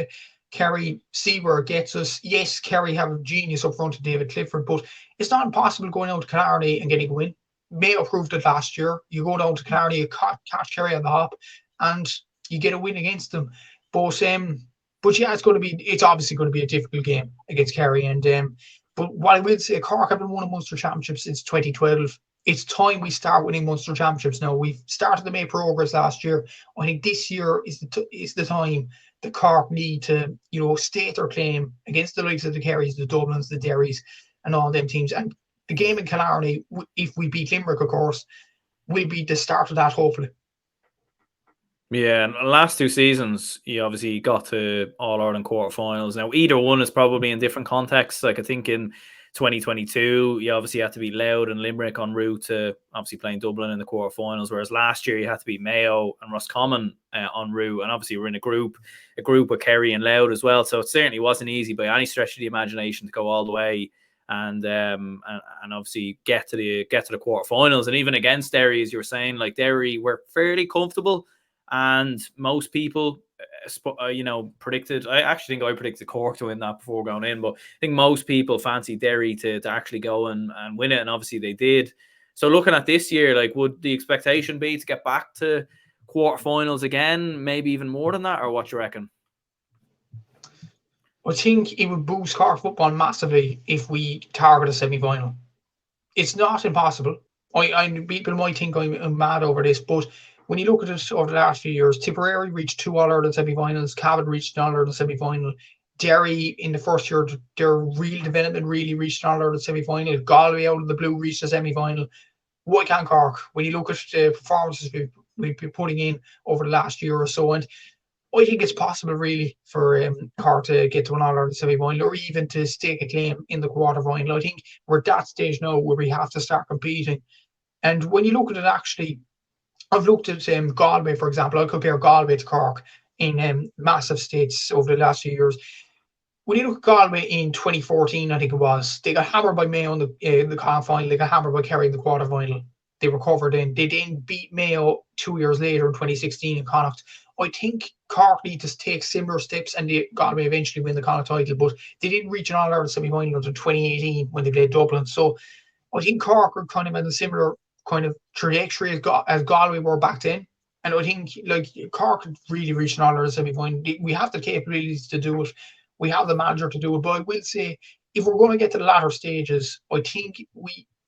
Kerry, see where it gets us. Yes, Kerry have a genius up front to David Clifford, but it's not impossible going out to Killarney and getting a win. Mayo proved it last year. You go down to Killarney, you catch Kerry on the hop, and you get a win against them. But yeah, it's obviously going to be a difficult game against Kerry. And but what I will say, Cork haven't won a Munster Championship since 2012. It's time we start winning Munster Championships now. We've started to make progress last year. I think this year is the time the Cork need to, state their claim against the likes of the Kerrys, the Dublins, the Derrys, and all them teams. And the game in Killarney, if we beat Limerick, of course, will be the start of that, hopefully. Yeah, and the last 2 seasons, you obviously got to All-Ireland quarterfinals. Now, either one is probably in different contexts. Like, I think in 2022, you obviously had to beat Louth and Limerick en route to obviously playing Dublin in the quarterfinals, whereas last year you had to beat Mayo and Roscommon en route, and obviously we're in a group with Kerry and Louth as well. So it certainly wasn't easy by any stretch of the imagination to go all the way and obviously get to the quarterfinals. And even against Derry, as you were saying, like Derry were fairly comfortable, and most people predicted. I actually think I predicted Cork to win that before going in, but I think most people fancy Derry to actually go and win it, and obviously they did. So looking at this year, like, would the expectation be to get back to quarterfinals again, maybe even more than that, or what do you reckon? I think it would boost Cork football massively if we target a semi-final. It's not impossible. People might think I'm mad over this, but when you look at it over the last few years, Tipperary reached 2 All-Ireland semi-finals, Cavan reached an All-Ireland semi-final, Derry in the first year, their real development really reached an All-Ireland semi-final, Galway out of the blue reached a semi-final. Why can't Cork? When you look at the performances we've been putting in over the last year or so, and I think it's possible really for Cork to get to an All-Ireland semi-final or even to stake a claim in the quarter-final. I think we're at that stage now where we have to start competing. And when you look at it, actually, I've looked at Galway, for example. I'll compare Galway to Cork in massive states over the last few years. When you look at Galway in 2014, I think it was, they got hammered by Mayo in the quarter-final. They got hammered by Kerry in the quarter-final. They recovered in. They then beat Mayo 2 years later in 2016 in Connacht. I think Cork need to take similar steps, and Galway eventually win the Connacht title, but they didn't reach an All-Ireland semi-final until 2018 when they played Dublin. So I think Cork are kind of in a similar kind of trajectory as Galway were back then. And I think Cork could really reach an All-Ireland semi-final. We have the capabilities to do it. We have the manager to do it. But I will say, if we're going to get to the latter stages, I think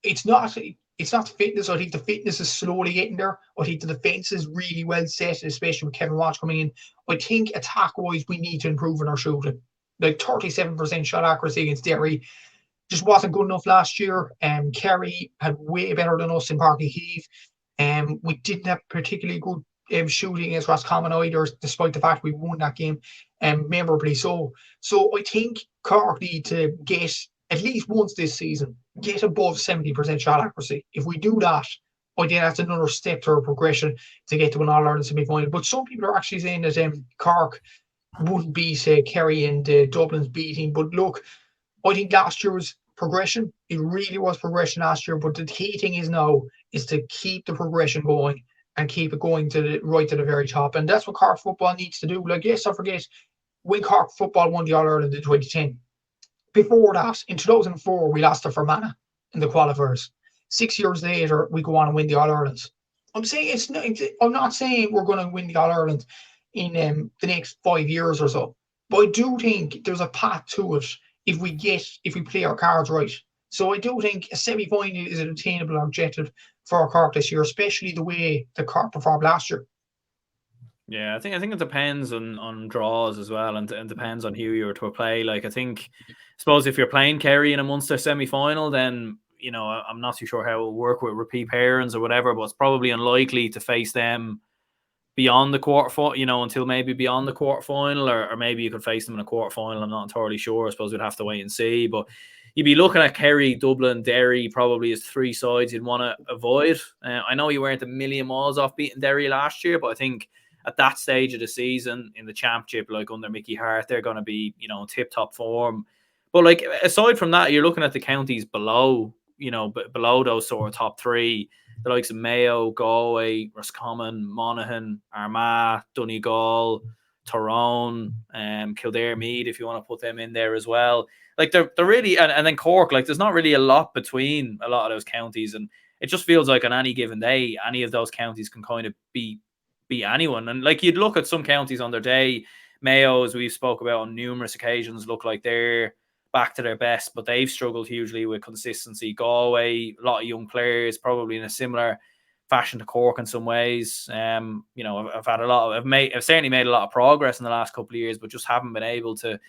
it's it's not the fitness. I think the fitness is slowly getting there. I think the defence is really well set, especially with Kevin Walsh coming in. I think attack-wise, we need to improve in our shooting. Like 37% shot accuracy against Derry just wasn't good enough last year. Kerry had way better than us in Parky Heath. We didn't have particularly good shooting against Roscommon either, despite the fact we won that game memorably so. So I think Cork need to get, at least once this season, get above 70% shot accuracy. If we do that, I think that's another step to our progression to get to an All-Ireland semi-final. But some people are actually saying that Cork wouldn't beat Kerry and Dublin's beating. But look, I think last year was progression. It really was progression last year. But the key thing is now is to keep the progression going and keep it going right to the very top. And that's what Cork football needs to do. Like, yes, I forget when Cork football won the All-Ireland in 2010. Before that, in 2004, we lost to Fermanagh in the qualifiers. 6 years later, we go on and win the All-Irelands. I'm not saying we're going to win the All-Ireland in the next 5 years or so. But I do think there's a path to it if we play our cards right. So I do think a semi-final is an attainable objective for Cork this year, especially the way the Cork performed last year. Yeah, I think it depends on draws as well, and depends on who you were to play. Like, I suppose if you're playing Kerry in a Munster semi-final, then I'm not too sure how it will work with repeat pairings or whatever, but it's probably unlikely to face them beyond the quarterfinal, until maybe beyond the quarterfinal, or maybe you could face them in a quarterfinal. I'm not entirely sure. I suppose we'd have to wait and see. But you'd be looking at Kerry, Dublin, Derry probably as three sides you'd want to avoid. I know you weren't a million miles off beating Derry last year, but I think at that stage of the season in the championship, like under Mickey Hart, they're going to be, tip-top form. But like, aside from that, you're looking at the counties below, below those sort of top three, the likes of Mayo, Galway, Roscommon, Monaghan, Armagh, Donegal, Tyrone, Kildare, Meath, if you want to put them in there as well. Like, they're really, and then Cork, like, there's not really a lot between a lot of those counties, and it just feels like on any given day, any of those counties can kind of beat anyone. And like, you'd look at some counties on their day, Mayo, as we've spoke about on numerous occasions, look like they're back to their best, but they've struggled hugely with consistency. Galway, a lot of young players, probably in a similar fashion to Cork in some ways. I've had I've certainly made a lot of progress in the last couple of years, but just haven't been able to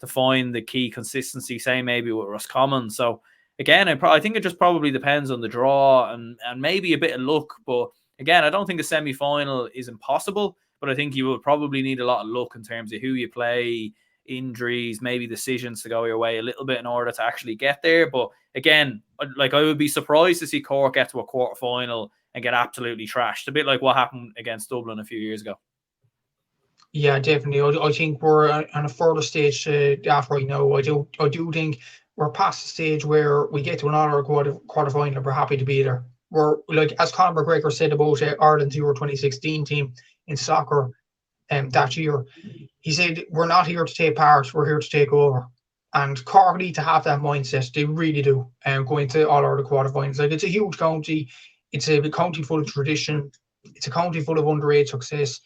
find the key consistency, say maybe with Roscommon. So again, I think it just probably depends on the draw and maybe a bit of luck. But again, I don't think a semi-final is impossible, but I think you would probably need a lot of luck in terms of who you play, injuries, maybe decisions to go your way a little bit in order to actually get there. But again, like, I would be surprised to see Cork get to a quarter final and get absolutely trashed, a bit like what happened against Dublin a few years ago. Yeah, definitely. I think we're on a further stage to that right now. I do think we're past the stage where we get to another quarter final. We're happy to be there. We're, like, as Conor McGregor said about Ireland's Euro 2016 team in soccer that year, he said, we're not here to take part, we're here to take over. And Cork need to have that mindset. They really do. Going to all Ireland quarterfinals. Like, it's a huge county. It's a county full of tradition. It's a county full of underage success.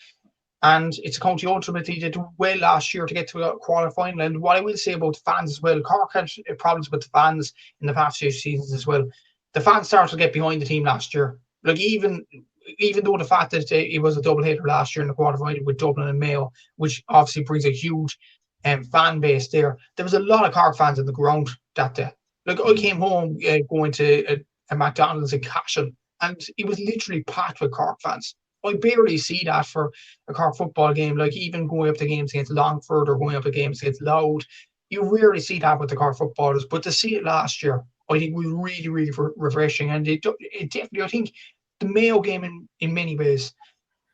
And it's a county ultimately that did well last year to get to a quarter-final. And what I will say about the fans as well, Cork had problems with the fans in the past few seasons as well. The fans started to get behind the team last year. Like, even though the fact that it was a double-header last year in the quarter-final with Dublin and Mayo, which obviously brings a huge fan base there was a lot of Cork fans in the ground that day. Like, I came home going to a McDonald's in Cashel, and it was literally packed with Cork fans. I barely see that for a Cork football game. Like, even going up to games against Longford or going up to games against Louth, you rarely see that with the Cork footballers. But to see it last year, I think was really, really refreshing. And it definitely, I think the Mayo game in many ways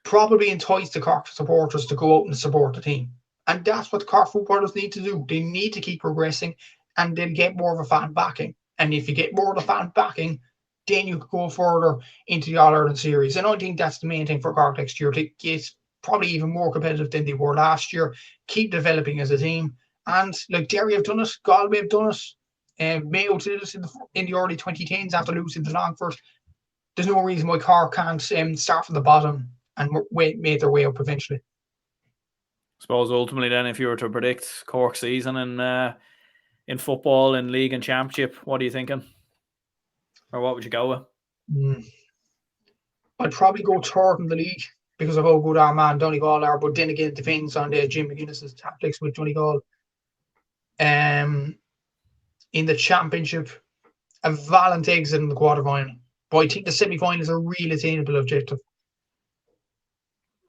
probably enticed the Cork supporters to go out and support the team. And that's what the Cork footballers need to do. They need to keep progressing and then get more of a fan backing. And if you get more of a fan backing, then you could go further into the All-Ireland series. And I think that's the main thing for Cork next year, to get probably even more competitive than they were last year, keep developing as a team. And like, Derry have done it, Galway have done it, and Mayo did it in the early 2010s after losing to Longford. There's no reason why Cork can't start from the bottom and make their way up eventually. I suppose ultimately then, if you were to predict Cork season in football, in league and championship, what are you thinking? Or what would you go with? Mm. I'd probably go third in the league because of how good our man Donegal are. But then again, it depends on Jim McGuinness's tactics with Donegal. In the championship, a valiant exit in the quarterfinal. But I think the semi-final is a real attainable objective.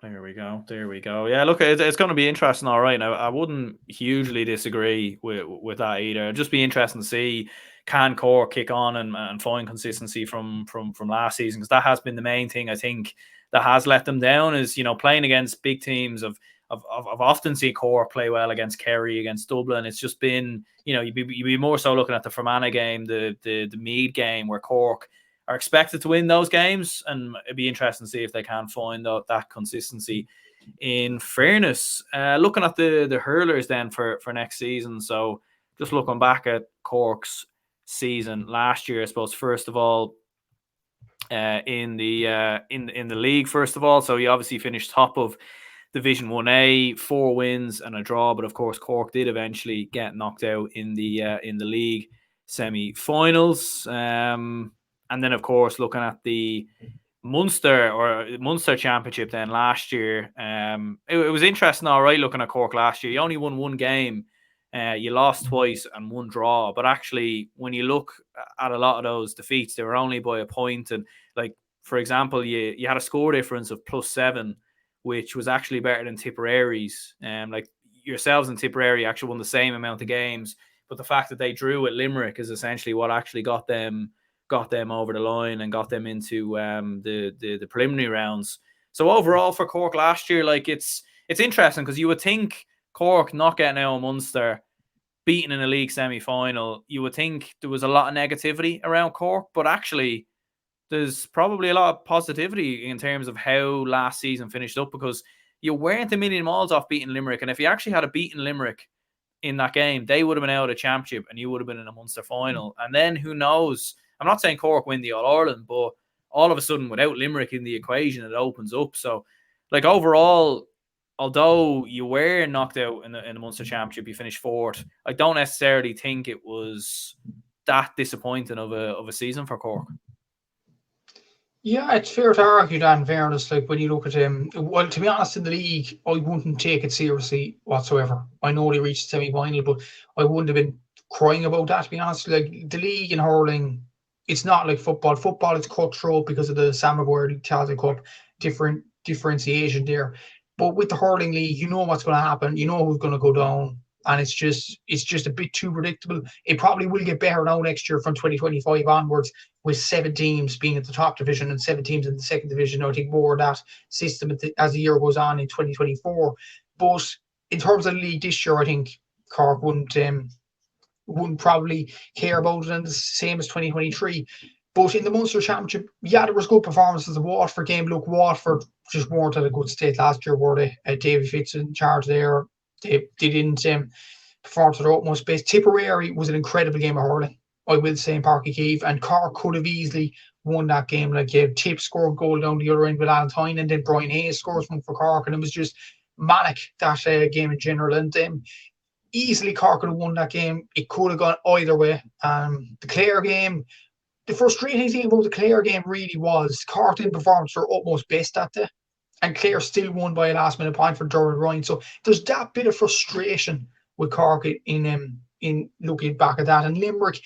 There we go. There we go. Yeah, look, it's going to be interesting. All right, now I wouldn't hugely disagree with that either. It'd just be interesting to see can Cork kick on and find consistency from last season, because that has been the main thing I think that has let them down, is playing against big teams. I've often seen Cork play well against Kerry, against Dublin. It's just been you'd be more so looking at the Fermanagh game, the Meath game, where Cork are expected to win those games, and it'd be interesting to see if they can find that consistency. In fairness, looking at the hurlers then for next season, so just looking back at Cork's season last year, I suppose first of all, in the league, first of all, so you obviously finished top of Division 1A, 4 wins and a draw, but of course Cork did eventually get knocked out in the league semi-finals. And then, of course, looking at the Munster Championship then last year, it was interesting. All right, looking at Cork last year, you only won one game, you lost twice and one draw. But actually, when you look at a lot of those defeats, they were only by a point. And like, for example, you had a score difference of +7, which was actually better than Tipperary's. Like yourselves and Tipperary actually won the same amount of games, but the fact that they drew at Limerick is essentially what actually got them over the line and got them into the preliminary rounds. So overall for Cork last year, like it's interesting, because you would think Cork not getting out of Munster, beaten in a league semi-final, you would think there was a lot of negativity around Cork, but actually there's probably a lot of positivity in terms of how last season finished up, because you weren't a million miles off beating Limerick, and if you actually had a beaten Limerick in that game, they would have been out of the championship and you would have been in a Munster final. And then who knows? I'm not saying Cork win the All-Ireland, but all of a sudden, without Limerick in the equation, it opens up. So, like, overall, although you were knocked out in the Munster Championship, you finished fourth, I don't necessarily think it was that disappointing of a season for Cork. Yeah, it's fair to argue that, in fairness. Like, when you look at him, well, to be honest, in the league, I wouldn't take it seriously whatsoever. I know they reached the semi-final, but I wouldn't have been crying about that, to be honest. Like, the league in hurling, it's not like football. Football is cutthroat because of the Sam Maguire Taza Cup, different differentiation there. But with the hurling league, you know what's going to happen. You know who's going to go down, and it's just a bit too predictable. It probably will get better now next year from 2025 onwards, with 7 teams being at the top division and 7 teams in the second division. I think more of that system as the year goes on in 2024. But in terms of the league this year, I think Cork wouldn't probably care about it, and the same as 2023. But in the Munster Championship, yeah, there was good performances. The Waterford game, look, Waterford just weren't at a good state last year, were they? David Fitz in charge there. They didn't perform to their utmost best. Tipperary was an incredible game of hurling, I will say, in Páirc Uí Chaoimh, and Cork could have easily won that game. Like, Tip scored a goal down the other end with Valentine, and then Brian Hayes scores one for Cork, and it was just manic, that game in general. And easily Cork could have won that game. It could have gone either way. The Clare game, the frustrating thing about the Clare game really was Cork didn't perform to their utmost best that day, and Clare still won by a last minute point for Durham Ryan. So there's that bit of frustration with Cork in looking back at that. And Limerick,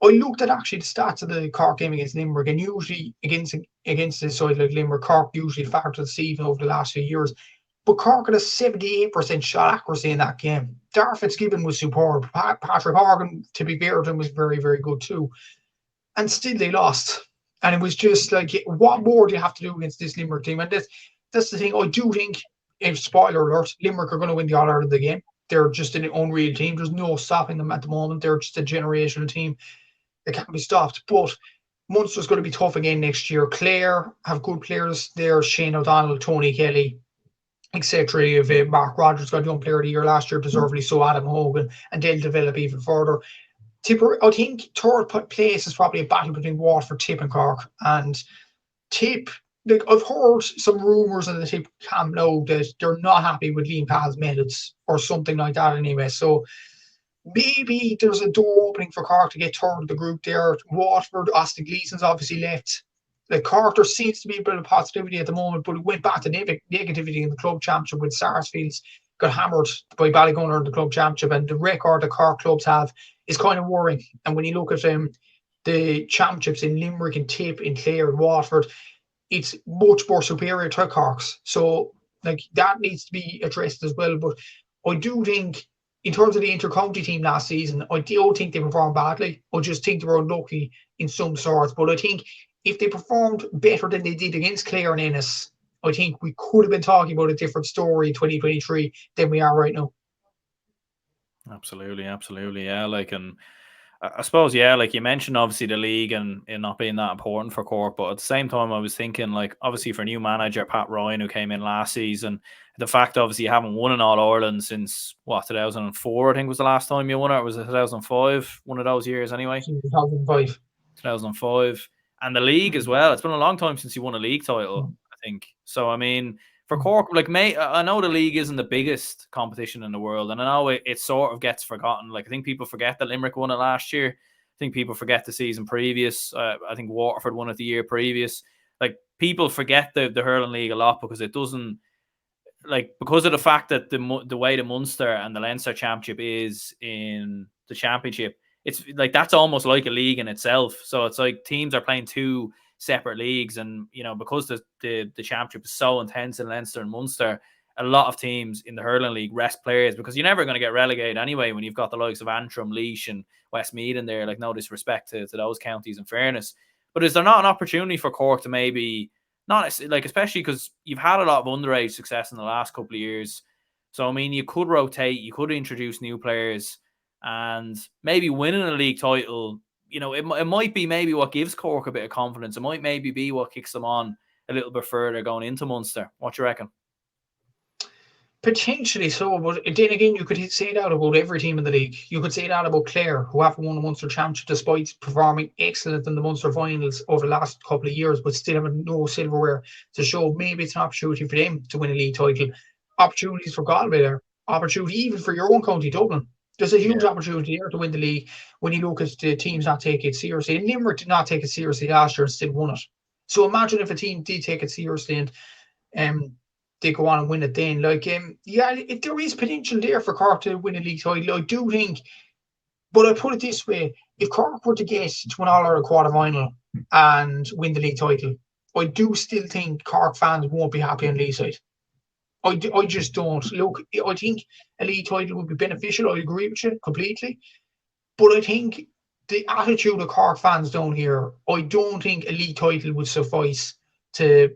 I looked at actually the stats of the Cork game against Limerick, and usually against a side like Limerick, Cork usually far to the season over the last few years. But Cork had a 78% shot accuracy in that game. Darragh Fitzgibbon was superb. Patrick Horgan, to be fair to him, was very, very good too. And still they lost. And it was just like, what more do you have to do against this Limerick team? And that's the thing. I do think, if spoiler alert, Limerick are going to win the All-Ireland game. They're just an unreal team. There's no stopping them at the moment. They're just a generational team. They can't be stopped. But Munster's going to be tough again next year. Clare have good players there. Shane O'Donnell, Tony Kelly, etc. If Mark Rogers got young player of the year last year, deservedly so, Adam Hogan, and they'll develop even further. Tipper, I think third place is probably a battle between Waterford, Tip, and Cork. And Tip, like, I've heard some rumours in the Tip camp now that they're not happy with Liam Powell's methods or something like that anyway. So maybe there's a door opening for Cork to get third of the group there. Waterford, Austin Gleason's obviously left. Like Cork, there seems to be a bit of positivity at the moment, but it went back to negativity in the club championship when Sarsfields got hammered by Ballygunner in the club championship, and the record the Cork clubs have is kind of worrying. And when you look at the championships in Limerick and Tip, in Clare and Waterford, it's much more superior to Cork's. So like that needs to be addressed as well. But I do think in terms of the inter-county team last season, I don't think they performed badly. I just think they were unlucky in some sorts. But I think if they performed better than they did against Clare and Ennis, I think we could have been talking about a different story in 2023 than we are right now. Absolutely, absolutely, yeah. Like, and I suppose, yeah, like you mentioned, obviously the league and it not being that important for Cork, but at the same time, I was thinking, like, obviously for new manager Pat Ryan, who came in last season, the fact obviously you haven't won an All Ireland since what, 2004, I think was the last time you won it, or was it 2005? One of those years anyway. 2005. 2005, and the league as well. It's been a long time since you won a league title, I think. So I mean, for Cork, like, I know the league isn't the biggest competition in the world, and I know it sort of gets forgotten. Like, I think people forget that Limerick won it last year. I think people forget the season previous. I think Waterford won it the year previous. Like, people forget the Hurling League a lot because it doesn't, like, because of the fact that the way the Munster and the Leinster Championship is in the Championship, it's like that's almost like a league in itself. So it's like teams are playing two separate leagues, and because the Championship is so intense in Leinster and Munster, a lot of teams in the Hurling League rest players because you're never going to get relegated anyway when you've got the likes of Antrim, Laois, and Westmeath in there. Like, no disrespect to those counties, in fairness, but is there not an opportunity for Cork to maybe, not like, especially because you've had a lot of underage success in the last couple of years. So, I mean, you could rotate, you could introduce new players, and maybe winning a league title, it might be maybe what gives Cork a bit of confidence. It might maybe be what kicks them on a little bit further going into Munster. What do you reckon? Potentially so, but then again, you could say that about every team in the league. You could say that about Clare, who haven't won the Munster Championship despite performing excellent in the Munster finals over the last couple of years, but still having no silverware to show. Maybe it's an opportunity for them to win a league title. Opportunities for Galway there. Opportunity even for your own county, Dublin. There's a huge opportunity there to win the league when you look at the teams not taking it seriously. And Limerick did not take it seriously last year and still won it. So imagine if a team did take it seriously and they go on and win it then. Like, if there is potential there for Cork to win a league title, I do think. But I put it this way: if Cork were to get to an All-Ireland quarter final and win the league title, I do still think Cork fans won't be happy on Lee's side. I just don't. Look, I think a league title would be beneficial. I agree with you completely. But I think the attitude of Cork fans down here, I don't think a league title would suffice to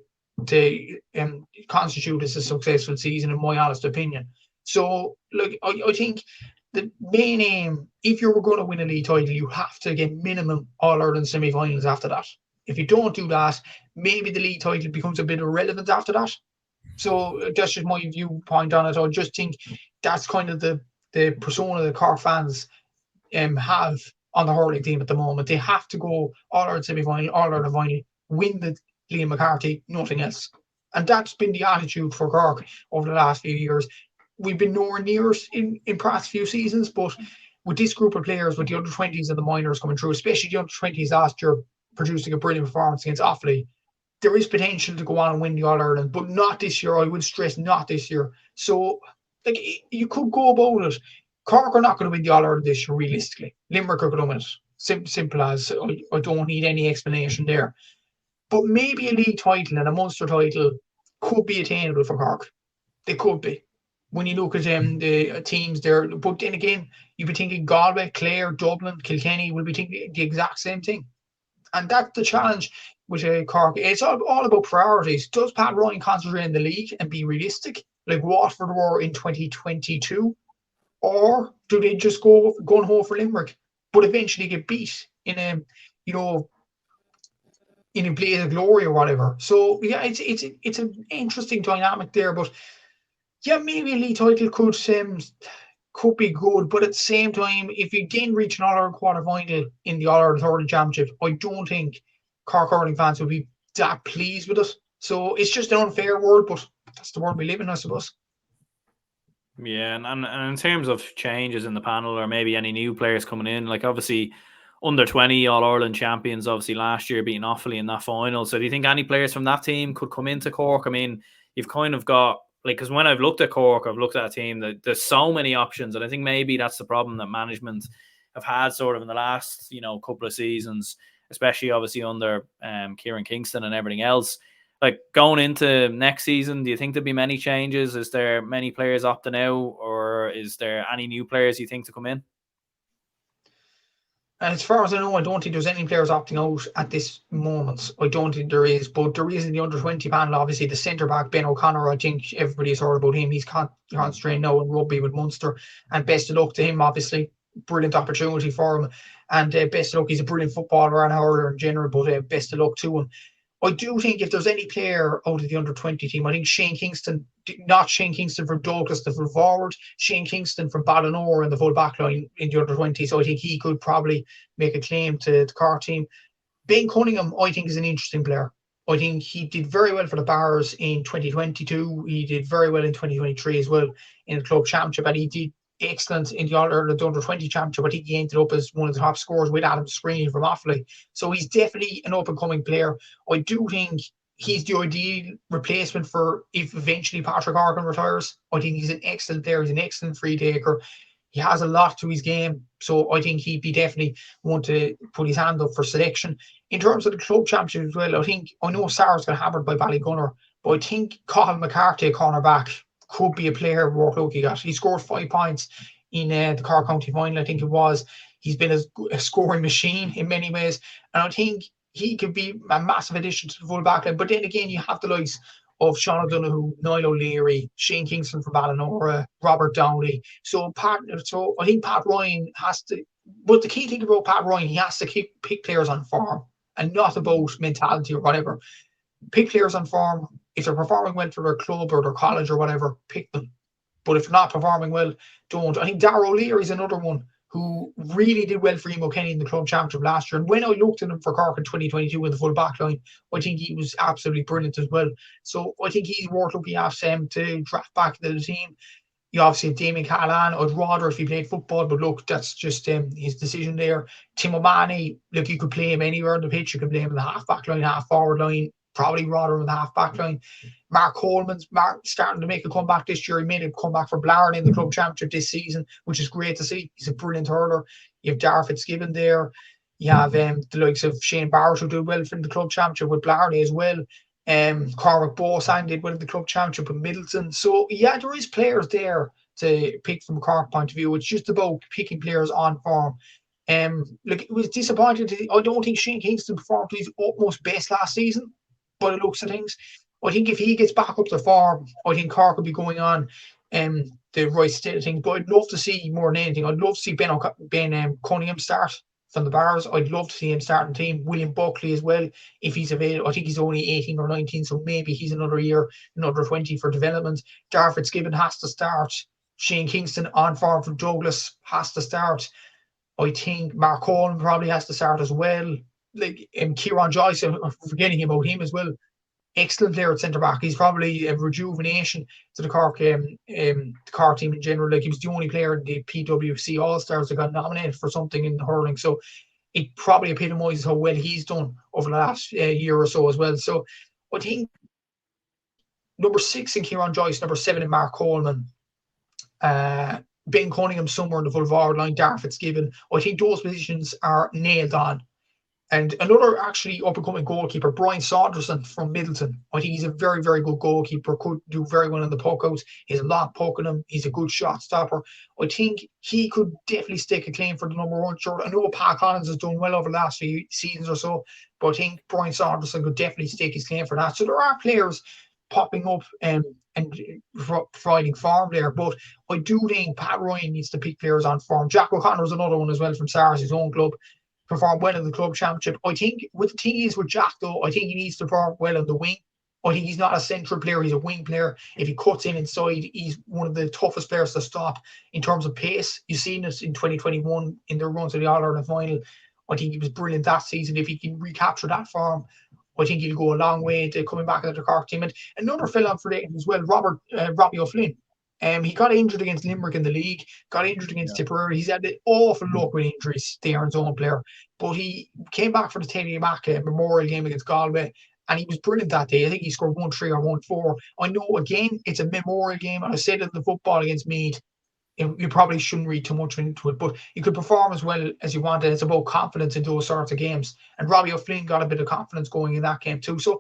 constitute as a successful season, in my honest opinion. So, like, I think the main aim, if you were going to win a league title, you have to get minimum All-Ireland semi-finals after that. If you don't do that, maybe the league title becomes a bit irrelevant after that. So that's just my viewpoint on it. I just think that's kind of the persona that Cork fans have on the hurling team at the moment. They have to go All-Ireland semi-final, All-Ireland final, win the Liam McCarthy, nothing else. And that's been the attitude for Cork over the last few years. We've been nowhere near it in past few seasons, but with this group of players, with the under-20s and the minors coming through, especially the under-20s last year producing a brilliant performance against Offaly, there is potential to go on and win the All-Ireland, but not this year. I would stress not this year. So, like, you could go about it. Cork are not going to win the All-Ireland this year, realistically. Limerick are going to win it. Simple as. I don't need any explanation there. But maybe a league title and a Munster title could be attainable for Cork. They could be. When you look at the teams there. But then again, you'd be thinking Galway, Clare, Dublin, Kilkenny will be thinking the exact same thing. And that's the challenge with Cork. It's all about priorities. Does Pat Ryan concentrate in the league and be realistic, like Waterford were in 2022? Or do they just go home for Limerick, but eventually get beat in a blaze of glory or whatever? So yeah, it's an interesting dynamic there. But yeah, maybe a league title could be good, but at the same time, if you again reach an All-Ireland quarter final in the All-Ireland Hurling Championship, I don't think Cork hurling fans would be that pleased with it. So it's just an unfair world, but that's the world we live in, I suppose. Yeah, and in terms of changes in the panel or maybe any new players coming in, like, obviously under 20 All Ireland champions, obviously last year beating Offaly in that final. So do you think any players from that team could come into Cork? I mean, you've kind of got, like, because when I've looked at Cork, I've looked at a team that there's so many options, and I think maybe that's the problem that management have had sort of in the last, couple of seasons, especially obviously under Kieran Kingston and everything else. Like, going into next season, do you think there'll be many changes? Is there many players opting out, or is there any new players you think to come in? And as far as I know, I don't think there's any players opting out at this moment. I don't think there is, but there is in the under-20 panel, obviously, the centre-back, Ben O'Connor. I think everybody's heard about him. He's concentrating now in rugby with Munster, and best of luck to him, obviously. Brilliant opportunity for him, and best of luck. He's a brilliant footballer and hurler in general, but best of luck to him. I do think if there's any player out of the under-20 team, I think Shane Kingston, not Shane Kingston from Douglas, the full forward, Shane Kingston from Ballinaur in the full back line in the under-20. So I think he could probably make a claim to the Cork team. Ben Cunningham, I think, is an interesting player. I think he did very well for the Bars in 2022. He did very well in 2023 as well in the club championship, and he did excellent in the under-20 championship. I think he ended up as one of the top scorers with Adam Screen from Offaly. So he's definitely an up-and-coming player. I do think he's the ideal replacement for if eventually Patrick Horgan retires. I think he's an excellent player. He's an excellent free taker. He has a lot to his game. So I think he'd be definitely one to put his hand up for selection. In terms of the club championship as well, I know Sarah's got hammered by Ballygunner, but I think Cathal McCarthy, cornerback, could be a player worth looking at. He scored 5 points in the Cork County final, I think it was. He's been a scoring machine in many ways, and I think he could be a massive addition to the full back line. But then again, you have the likes of Sean O'Donoghue, Niall O'Leary, Shane Kingston from Ballinaur, Robert Downey. So I think Pat Ryan has to. But the key thing about Pat Ryan, he has to pick players on form and not about mentality or whatever. Pick players on form. If they're performing well for their club or their college or whatever, pick them. But if they're not performing well, don't. I think Darragh O'Leary is another one who really did well for Emo Kenny in the club championship last year. And when I looked at him for Cork in 2022 in the full back line, I think he was absolutely brilliant as well. So I think he's worth looking at to draft back to the team. You obviously have Damien Callahan. I'd rather if he played football, but look, that's just his decision there. Tim O'Mahony, look, you could play him anywhere on the pitch. You could play him in the half-back line, half-forward line, probably rather in the half-back line. Mark Coleman's starting to make a comeback this year. He made a comeback for Blarney in the club championship this season, which is great to see. He's a brilliant hurler. You have Darragh Fitzgibbon there. You have the likes of Shane Barrett, who did well in the club championship with Blarney as well. Cormac Bosan did well in the club championship with Middleton. So, yeah, there is players there to pick from a Cork point of view. It's just about picking players on form. Look, it was disappointing. I don't think Shane Kingston performed to his utmost best last season, by the looks of things. I think if he gets back up to form, I think Cork will be going on the right state of things. But I'd love to see more than anything. I'd love to see Ben Cunningham start from the Bars. I'd love to see him starting team. William Buckley as well, if he's available. I think he's only 18 or 19, so maybe he's another year, another 20 for development. Darragh Fitzgibbon has to start. Shane Kingston on form from Douglas has to start. I think Mark Coleman probably has to start as well. Like Kieran Joyce, I'm forgetting about him as well. Excellent player at centre back. He's probably a rejuvenation to the Cork team in general. Like, he was the only player in the PWC All Stars that got nominated for something in hurling. So it probably epitomises how well he's done over the last year or so as well. So I think number 6 in Kieran Joyce, number 7 in Mark Coleman, Ben Cunningham somewhere in the full forward line, Darragh Fitzgibbon. I think those positions are nailed on. And another actually up-and-coming goalkeeper, Brian Saunderson from Middleton. I think he's a very, very good goalkeeper, could do very well in the puck-outs. He has a lot of puck in him. He's a good shot stopper. I think he could definitely stake a claim for the number 1 shirt. I know Pat Collins has done well over the last few seasons or so, but I think Brian Saunderson could definitely stake his claim for that. So there are players popping up and providing form there, but I do think Pat Ryan needs to pick players on form. Jack O'Connor is another one as well from Sars, his own club. Performed well in the club championship. I think what the thing is with Jack, though, I think he needs to perform well on the wing. I think he's not a central player, he's a wing player. If he cuts in inside, he's one of the toughest players to stop in terms of pace. You've seen this in 2021 in their run to the All-Ireland final. I think he was brilliant that season. If he can recapture that form, I think he'll go a long way to coming back into the Cork team. And another fellow for that as well, Robbie O'Flynn. He got injured against Limerick in the league, got injured against Yeah. Tipperary. He's had awful luck with injuries, the Aaron's own player. But he came back for the Teddy Mac Memorial game against Galway, and he was brilliant that day. I think he scored 1-3 or 1-4. I know, again, it's a memorial game, and I said it in the football against Meath. You probably shouldn't read too much into it, but you could perform as well as you wanted. It's about confidence in those sorts of games. And Robbie O'Flynn got a bit of confidence going in that game too. So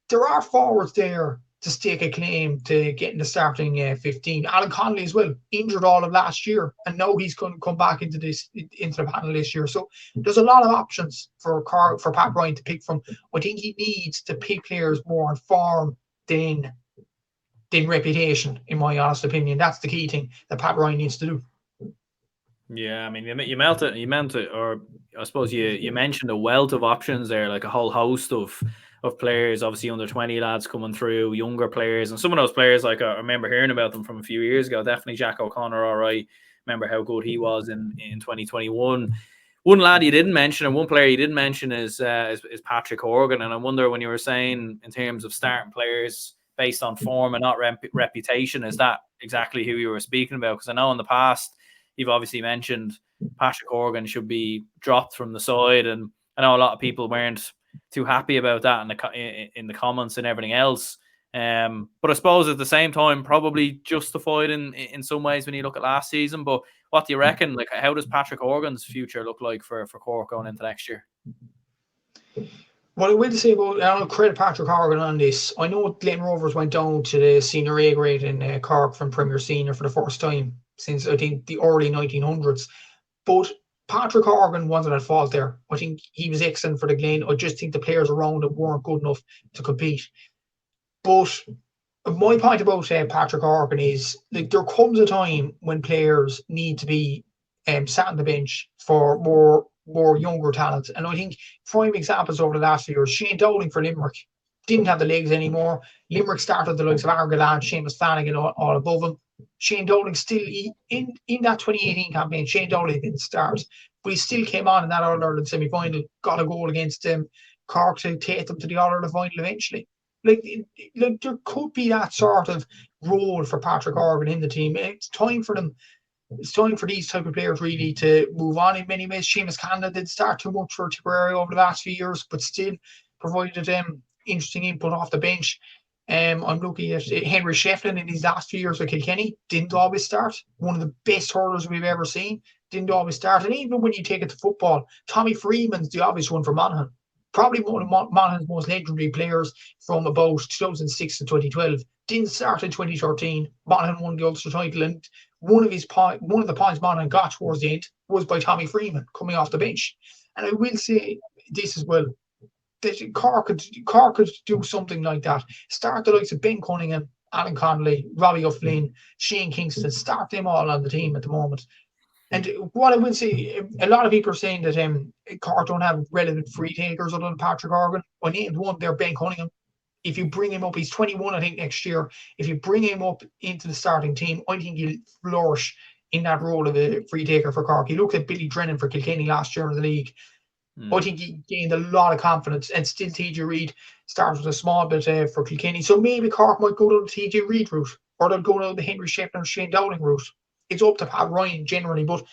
there are forwards there to stake a claim to getting the starting 15. Alan Connolly as well, injured all of last year, and now he's going to come back into the panel this year. So there's a lot of options for Pat Ryan to pick from. I think he needs to pick players more on form than reputation, in my honest opinion. That's the key thing that Pat Ryan needs to do. Yeah, I meant it, or I suppose you mentioned a wealth of options there, like a whole host of players, obviously under 20 lads coming through, younger players, and some of those players, like I remember hearing about them from a few years ago. Definitely Jack O'Connor, all right. Remember how good he was in 2021. One lad you didn't mention, and one player you didn't mention is Patrick Horgan, and I wonder, when you were saying in terms of starting players based on form and not reputation, is that exactly who you were speaking about? Because I know in the past you've obviously mentioned Patrick Horgan should be dropped from the side, and I know a lot of people weren't too happy about that in the comments and everything else. But I suppose at the same time, probably justified in some ways when you look at last season. But what do you reckon? Like, how does Patrick Horgan's future look like for Cork going into next year? What I will say about, I'll credit Patrick Horgan on this. I know Glen Rovers went down to the senior A grade in Cork from Premier Senior for the first time since, I think, the early 1900s. But Patrick Horgan wasn't at fault there. I think he was excellent for the Glen. I just think the players around him weren't good enough to compete. But my point about Patrick Horgan is, like, there comes a time when players need to be sat on the bench for more younger talent. And I think prime examples over the last few years, Shane Dowling for Limerick didn't have the legs anymore. Limerick started the likes of Argalan, Seamus Flanagan all above him. Shane Dowling still, in that 2018 campaign, Shane Dowling didn't start, but he still came on in that All-Ireland semi-final, got a goal against Cork to take them to the All-Ireland final eventually. Like, there could be that sort of role for Patrick Horgan in the team. It's time for them. It's time for these type of players really to move on in many ways. Seamus Canada did start too much for Tipperary over the last few years, but still provided interesting input off the bench. I'm looking at Henry Shefflin in his last few years with Kilkenny. Didn't always start. One of the best hurlers we've ever seen. Didn't always start. And even when you take it to football, Tommy Freeman's the obvious one for Monaghan. Probably one of Monaghan's most legendary players from about 2006 to 2012. Didn't start in 2013. Monaghan won the Ulster title, and one of the points Monaghan got towards the end was by Tommy Freeman coming off the bench. And I will say this as well, that Cork could do something like that. Start the likes of Ben Cunningham, Alan Connolly, Robbie O'Flynn, Shane Kingston. Start them all on the team at the moment. And what I will say, a lot of people are saying that Cork don't have relevant free takers other than Patrick Horgan. I named one there, Ben Cunningham. If you bring him up, he's 21, I think, next year. If you bring him up into the starting team, I think he'll flourish in that role of a free taker for Cork. He looked at Billy Drennan for Kilkenny last year in the league. I think he gained a lot of confidence, and still TJ Reid starts with a small bit for Kilkenny. So maybe Cork might go down the TJ Reid route, or they'll go down the Henry Shefflin or Shane Dowling route. It's up to Pat Ryan generally, but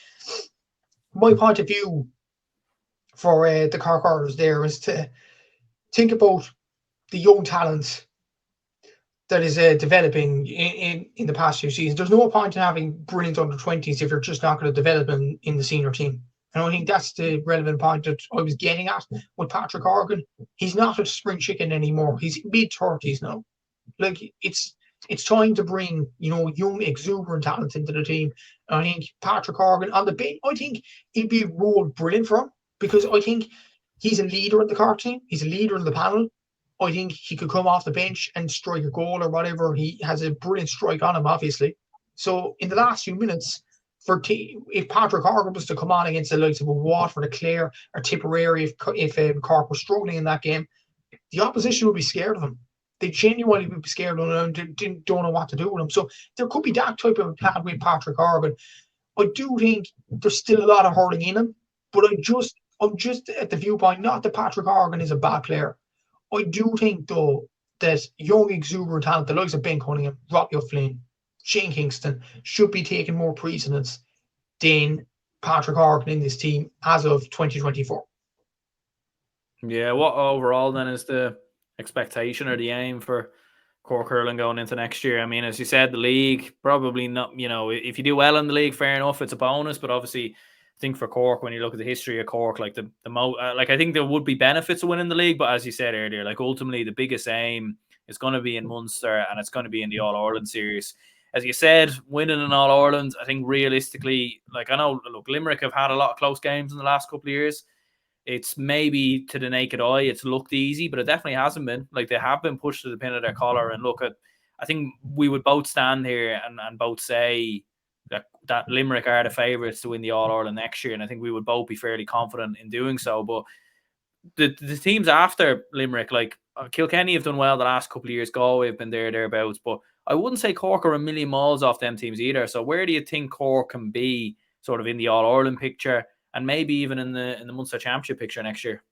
my point of view for the Cork Hurlers there is to think about the young talent that is developing in the past few seasons. There's no point in having brilliant under-20s if you're just not going to develop in the senior team. And I think that's the relevant point that I was getting at with Patrick Horgan. He's not a spring chicken anymore. He's mid-30s now. Like, it's time to bring, young, exuberant talent into the team. And I think Patrick Horgan on the bench, I think he'd be a role brilliant for him, because I think he's a leader in the Cork team. He's a leader in the panel. I think he could come off the bench and strike a goal or whatever. He has a brilliant strike on him, obviously. So in the last few minutes, if Patrick Horgan was to come on against the likes of a Waterford, a Clare, or Tipperary, if Cork was struggling in that game, the opposition would be scared of him. They genuinely would be scared of him and don't know what to do with him. So there could be that type of plan with Patrick Horgan. I do think there's still a lot of hurling in him, but I'm just at the viewpoint, not that Patrick Horgan is a bad player. I do think, though, that young, exuberant talent, the likes of Ben Cunningham, Robbie O'Flynn, Shane Kingston should be taking more precedence than Patrick Horgan in this team as of 2024. Yeah, what overall then is the expectation or the aim for Cork Hurling going into next year? I mean, as you said, the league probably not. If you do well in the league, fair enough, it's a bonus. But obviously, I think for Cork, when you look at the history of Cork, like I think there would be benefits of winning the league. But as you said earlier, like ultimately the biggest aim is going to be in Munster and it's going to be in the All Ireland series. As you said, winning an All Ireland, I think realistically, like I know, look, Limerick have had a lot of close games in the last couple of years. It's maybe to the naked eye, it's looked easy, but it definitely hasn't been. Like they have been pushed to the pin of their collar. And look, I think we would both stand here and both say that Limerick are the favourites to win the All Ireland next year, and I think we would both be fairly confident in doing so. But the teams after Limerick, like Kilkenny, have done well the last couple of years. Galway have been thereabouts, but I wouldn't say Cork are a million miles off them teams either. So where do you think Cork can be, sort of in the All Ireland picture? And maybe even in the Munster Championship picture next year?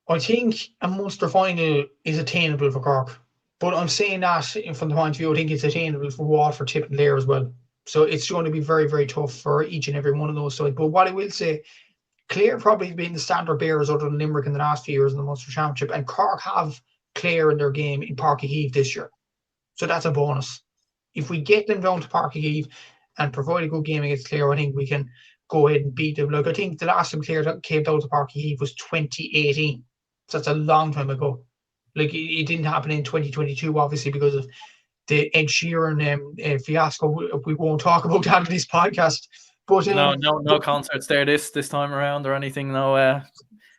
I think a Munster final is attainable for Cork. But I'm saying that from the point of view, I think it's attainable for Waterford, Tip and Clare as well. So it's going to be very, very tough for each and every one of those sides. But what I will say, Clare probably have been the standard bearers other than Limerick in the last few years in the Munster Championship. And Cork have Clare in their game in Páirc Uí Chaoimh this year. So that's a bonus. If we get them down to Páirc Uí Chaoimh and provide a good game against Clare, I think we can go ahead and beat them. Like, I think the last time Clare came down to Páirc Uí Chaoimh was 2018. So that's a long time ago. Like, it didn't happen in 2022, obviously, because of the Ed Sheeran fiasco. We won't talk about that in this podcast. But no concerts there this time around or anything. No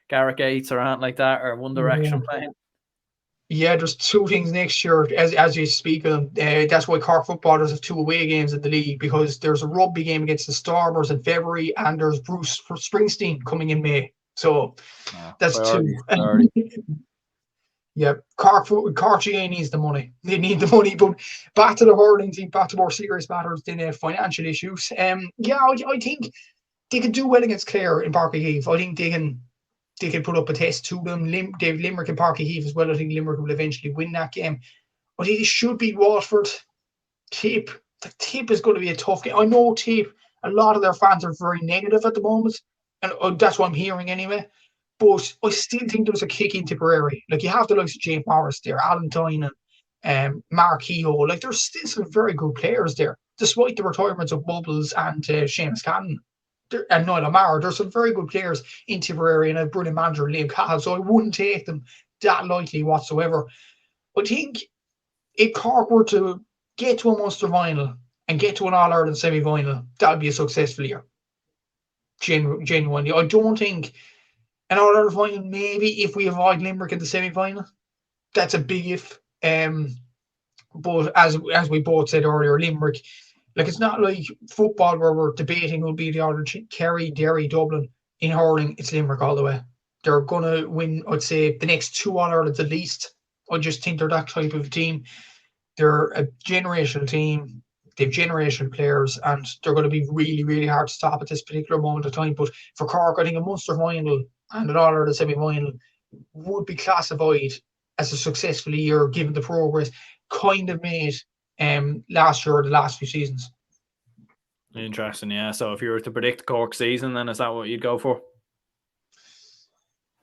Gaelic Gates or anything like that, or One Direction playing. Yeah, there's two things next year as you speak of them. That's why Cork footballers have two away games in the league, because there's a rugby game against the Stormers in February and there's Bruce Springsteen coming in May. So that's two. Yeah, Cork GA needs the money. They need the money. But back to the hurling team, back to more serious matters than financial issues. I think they could do well against Clare in Páirc Uí Chaoimh. I think they can put up a test to them. Limerick and Páirc Uí Chaoimh as well. I think Limerick will eventually win that game. But it should be Waterford. Tip. The Tip is going to be a tough game. I know Tip, a lot of their fans are very negative at the moment. And that's what I'm hearing anyway. But I still think there's a kick in Tipperary. Like, you have the likes of James Morris there, Alan Tynan, Mark Kehoe. Like, there's still some very good players there, despite the retirements of Bubbles and Seamus Cannon and Niall O'Mara. There's some very good players in Tipperary and a brilliant manager, Liam Cahill. So I wouldn't take them that lightly whatsoever. I think if Cork were to get to a Munster final and get to an All-Ireland semi-final, that would be a successful year. Genuinely. I don't think an All-Ireland final, maybe if we avoid Limerick in the semi-final. That's a big if. But as we both said earlier, Limerick, like, it's not like football where we're debating will be the order Kerry, Derry, Dublin. In hurling, it's Limerick all the way. They're going to win, I'd say, the next two All-Irelands at least. I just think they're that type of team. They're a generational team. They have generational players, and they're going to be really, really hard to stop at this particular moment of time. But for Cork, I think a Munster final and an All-Ireland semi-final would be classified as a successful year, given the progress kind of made last year or the last few seasons. Interesting, yeah. So if you were to predict Cork season, then is that what you'd go for?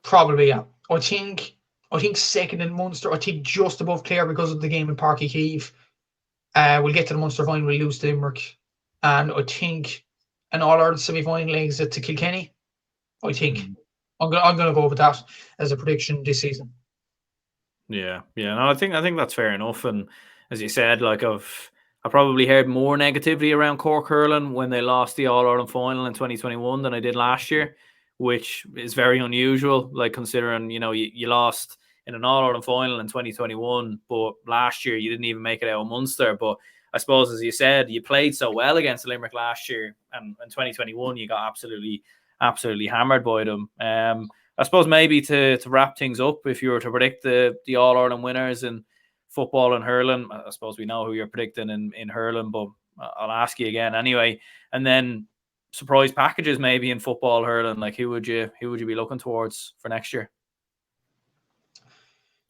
Probably, yeah. I think second in Munster. I think just above Clare because of the game in Páirc Uí Chaoimh. We'll get to the Munster final, we'll lose to Limerick. And I think an All-Ireland semi-final exit to Kilkenny. I think. I'm going to go with that as a prediction this season. Yeah. No, I think that's fair enough. And as you said, like I probably heard more negativity around Cork hurling when they lost the All-Ireland final in 2021 than I did last year, which is very unusual. Like, considering you lost in an All-Ireland final in 2021, but last year you didn't even make it out of Munster. But I suppose, as you said, you played so well against Limerick last year, and in 2021 you got absolutely hammered by them. I suppose maybe to wrap things up, if you were to predict the All-Ireland winners in football and hurling, I suppose we know who you're predicting in hurling, but I'll ask you again anyway. And then surprise packages maybe in football, hurling, like who would you be looking towards for next year?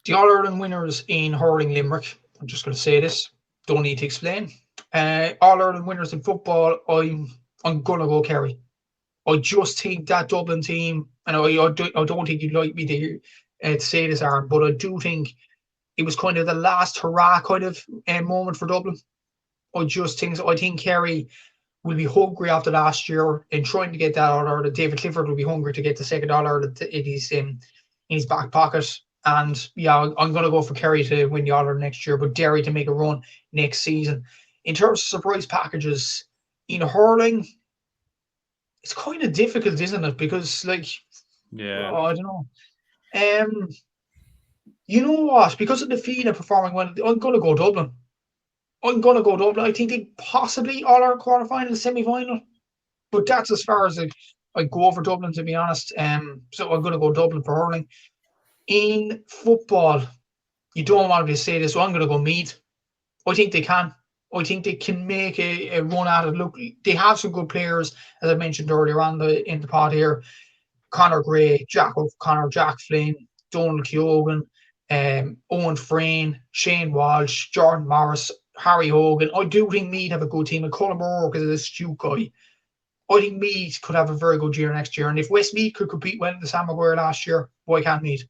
The All-Ireland winners in hurling, Limerick. I'm just going to say this. Don't need to explain. All Ireland winners in football, I'm gonna go Kerry. I just think that Dublin team, and I don't think you'd like me to say this, Aaron, but I do think it was kind of the last hurrah kind of moment for Dublin. I think Kerry will be hungry after last year in trying to get that All Ireland. David Clifford will be hungry to get the second All Ireland in his back pocket. And yeah, I'm going to go for Kerry to win the All Ireland next year, but Derry to make a run next season. In terms of surprise packages in hurling, it's kind of difficult, isn't it? Because I don't know. You know what? Because of the Fianna performing well, I'm going to go Dublin. I think they possibly all our quarterfinal, semi-final, but that's as far as I go for Dublin, to be honest. So I'm going to go Dublin for hurling. In football, you don't want me to say this, so I'm going to go Meath. I think they can. I think they can make a run at it. Look, they have some good players, as I mentioned earlier on in the pod here. Conor Gray, Jack O'Connor, Jack Flynn, Donald Keoghan, Owen Frayne, Shane Walsh, Jordan Morris, Harry Hogan. I do think Meath have a good team, and Colin Moore is an astute guy. I think Meath could have a very good year next year, and if Westmeath could compete well in the Sam Maguire last year, why can't Meath?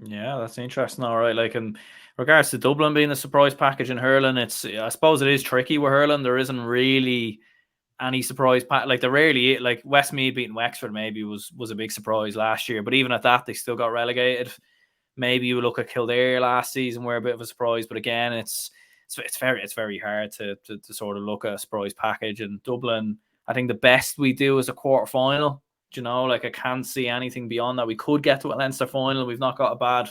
Yeah, that's interesting. All right, like in regards to Dublin being a surprise package in hurling, I suppose it is tricky with hurling. There isn't really any surprise like there rarely, like Westmeath beating Wexford maybe was a big surprise last year, but even at that they still got relegated. Maybe you look at Kildare last season, were a bit of a surprise, but again, it's very hard to sort of look at a surprise package. In Dublin, I think the best we do is a quarter final. Like I can't see anything beyond that. We could get to a Leinster final. We've not got a bad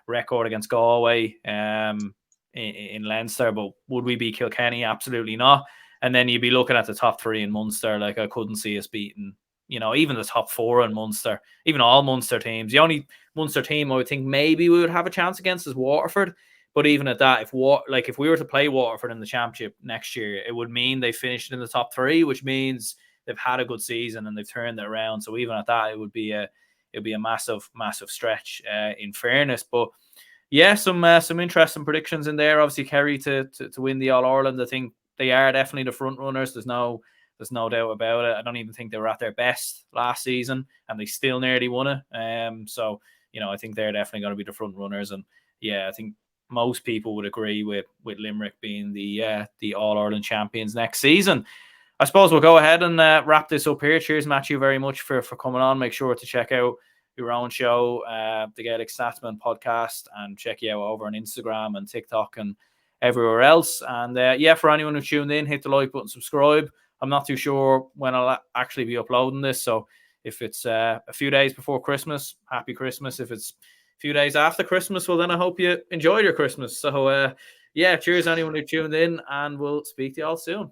record against Galway in Leinster, but would we beat Kilkenny? Absolutely not. And then you'd be looking at the top three in Munster. Like I couldn't see us beating, even the top four in Munster, even all Munster teams. The only Munster team I would think maybe we would have a chance against is Waterford. But even at that, if we were to play Waterford in the championship next year, it would mean they finished in the top three, which means they've had a good season and they've turned it around. So even at that, it would be a massive stretch in fairness. But yeah, some interesting predictions in there. Obviously, Kerry to win the All Ireland. I think they are definitely the front runners. There's no doubt about it. I don't even think they were at their best last season, and they still nearly won it. So I think they're definitely going to be the front runners. And yeah, I think most people would agree with Limerick being the All Ireland champions next season. I suppose we'll go ahead and wrap this up here. Cheers, Matthew, very much for coming on. Make sure to check out your own show, the Gaelic Statsman podcast, and check you out over on Instagram and TikTok and everywhere else. And for anyone who tuned in, hit the like button, subscribe. I'm not too sure when I'll actually be uploading this, so if it's a few days before Christmas, happy Christmas. If it's a few days after Christmas, well then I hope you enjoyed your Christmas. So cheers anyone who tuned in, and we'll speak to you all soon.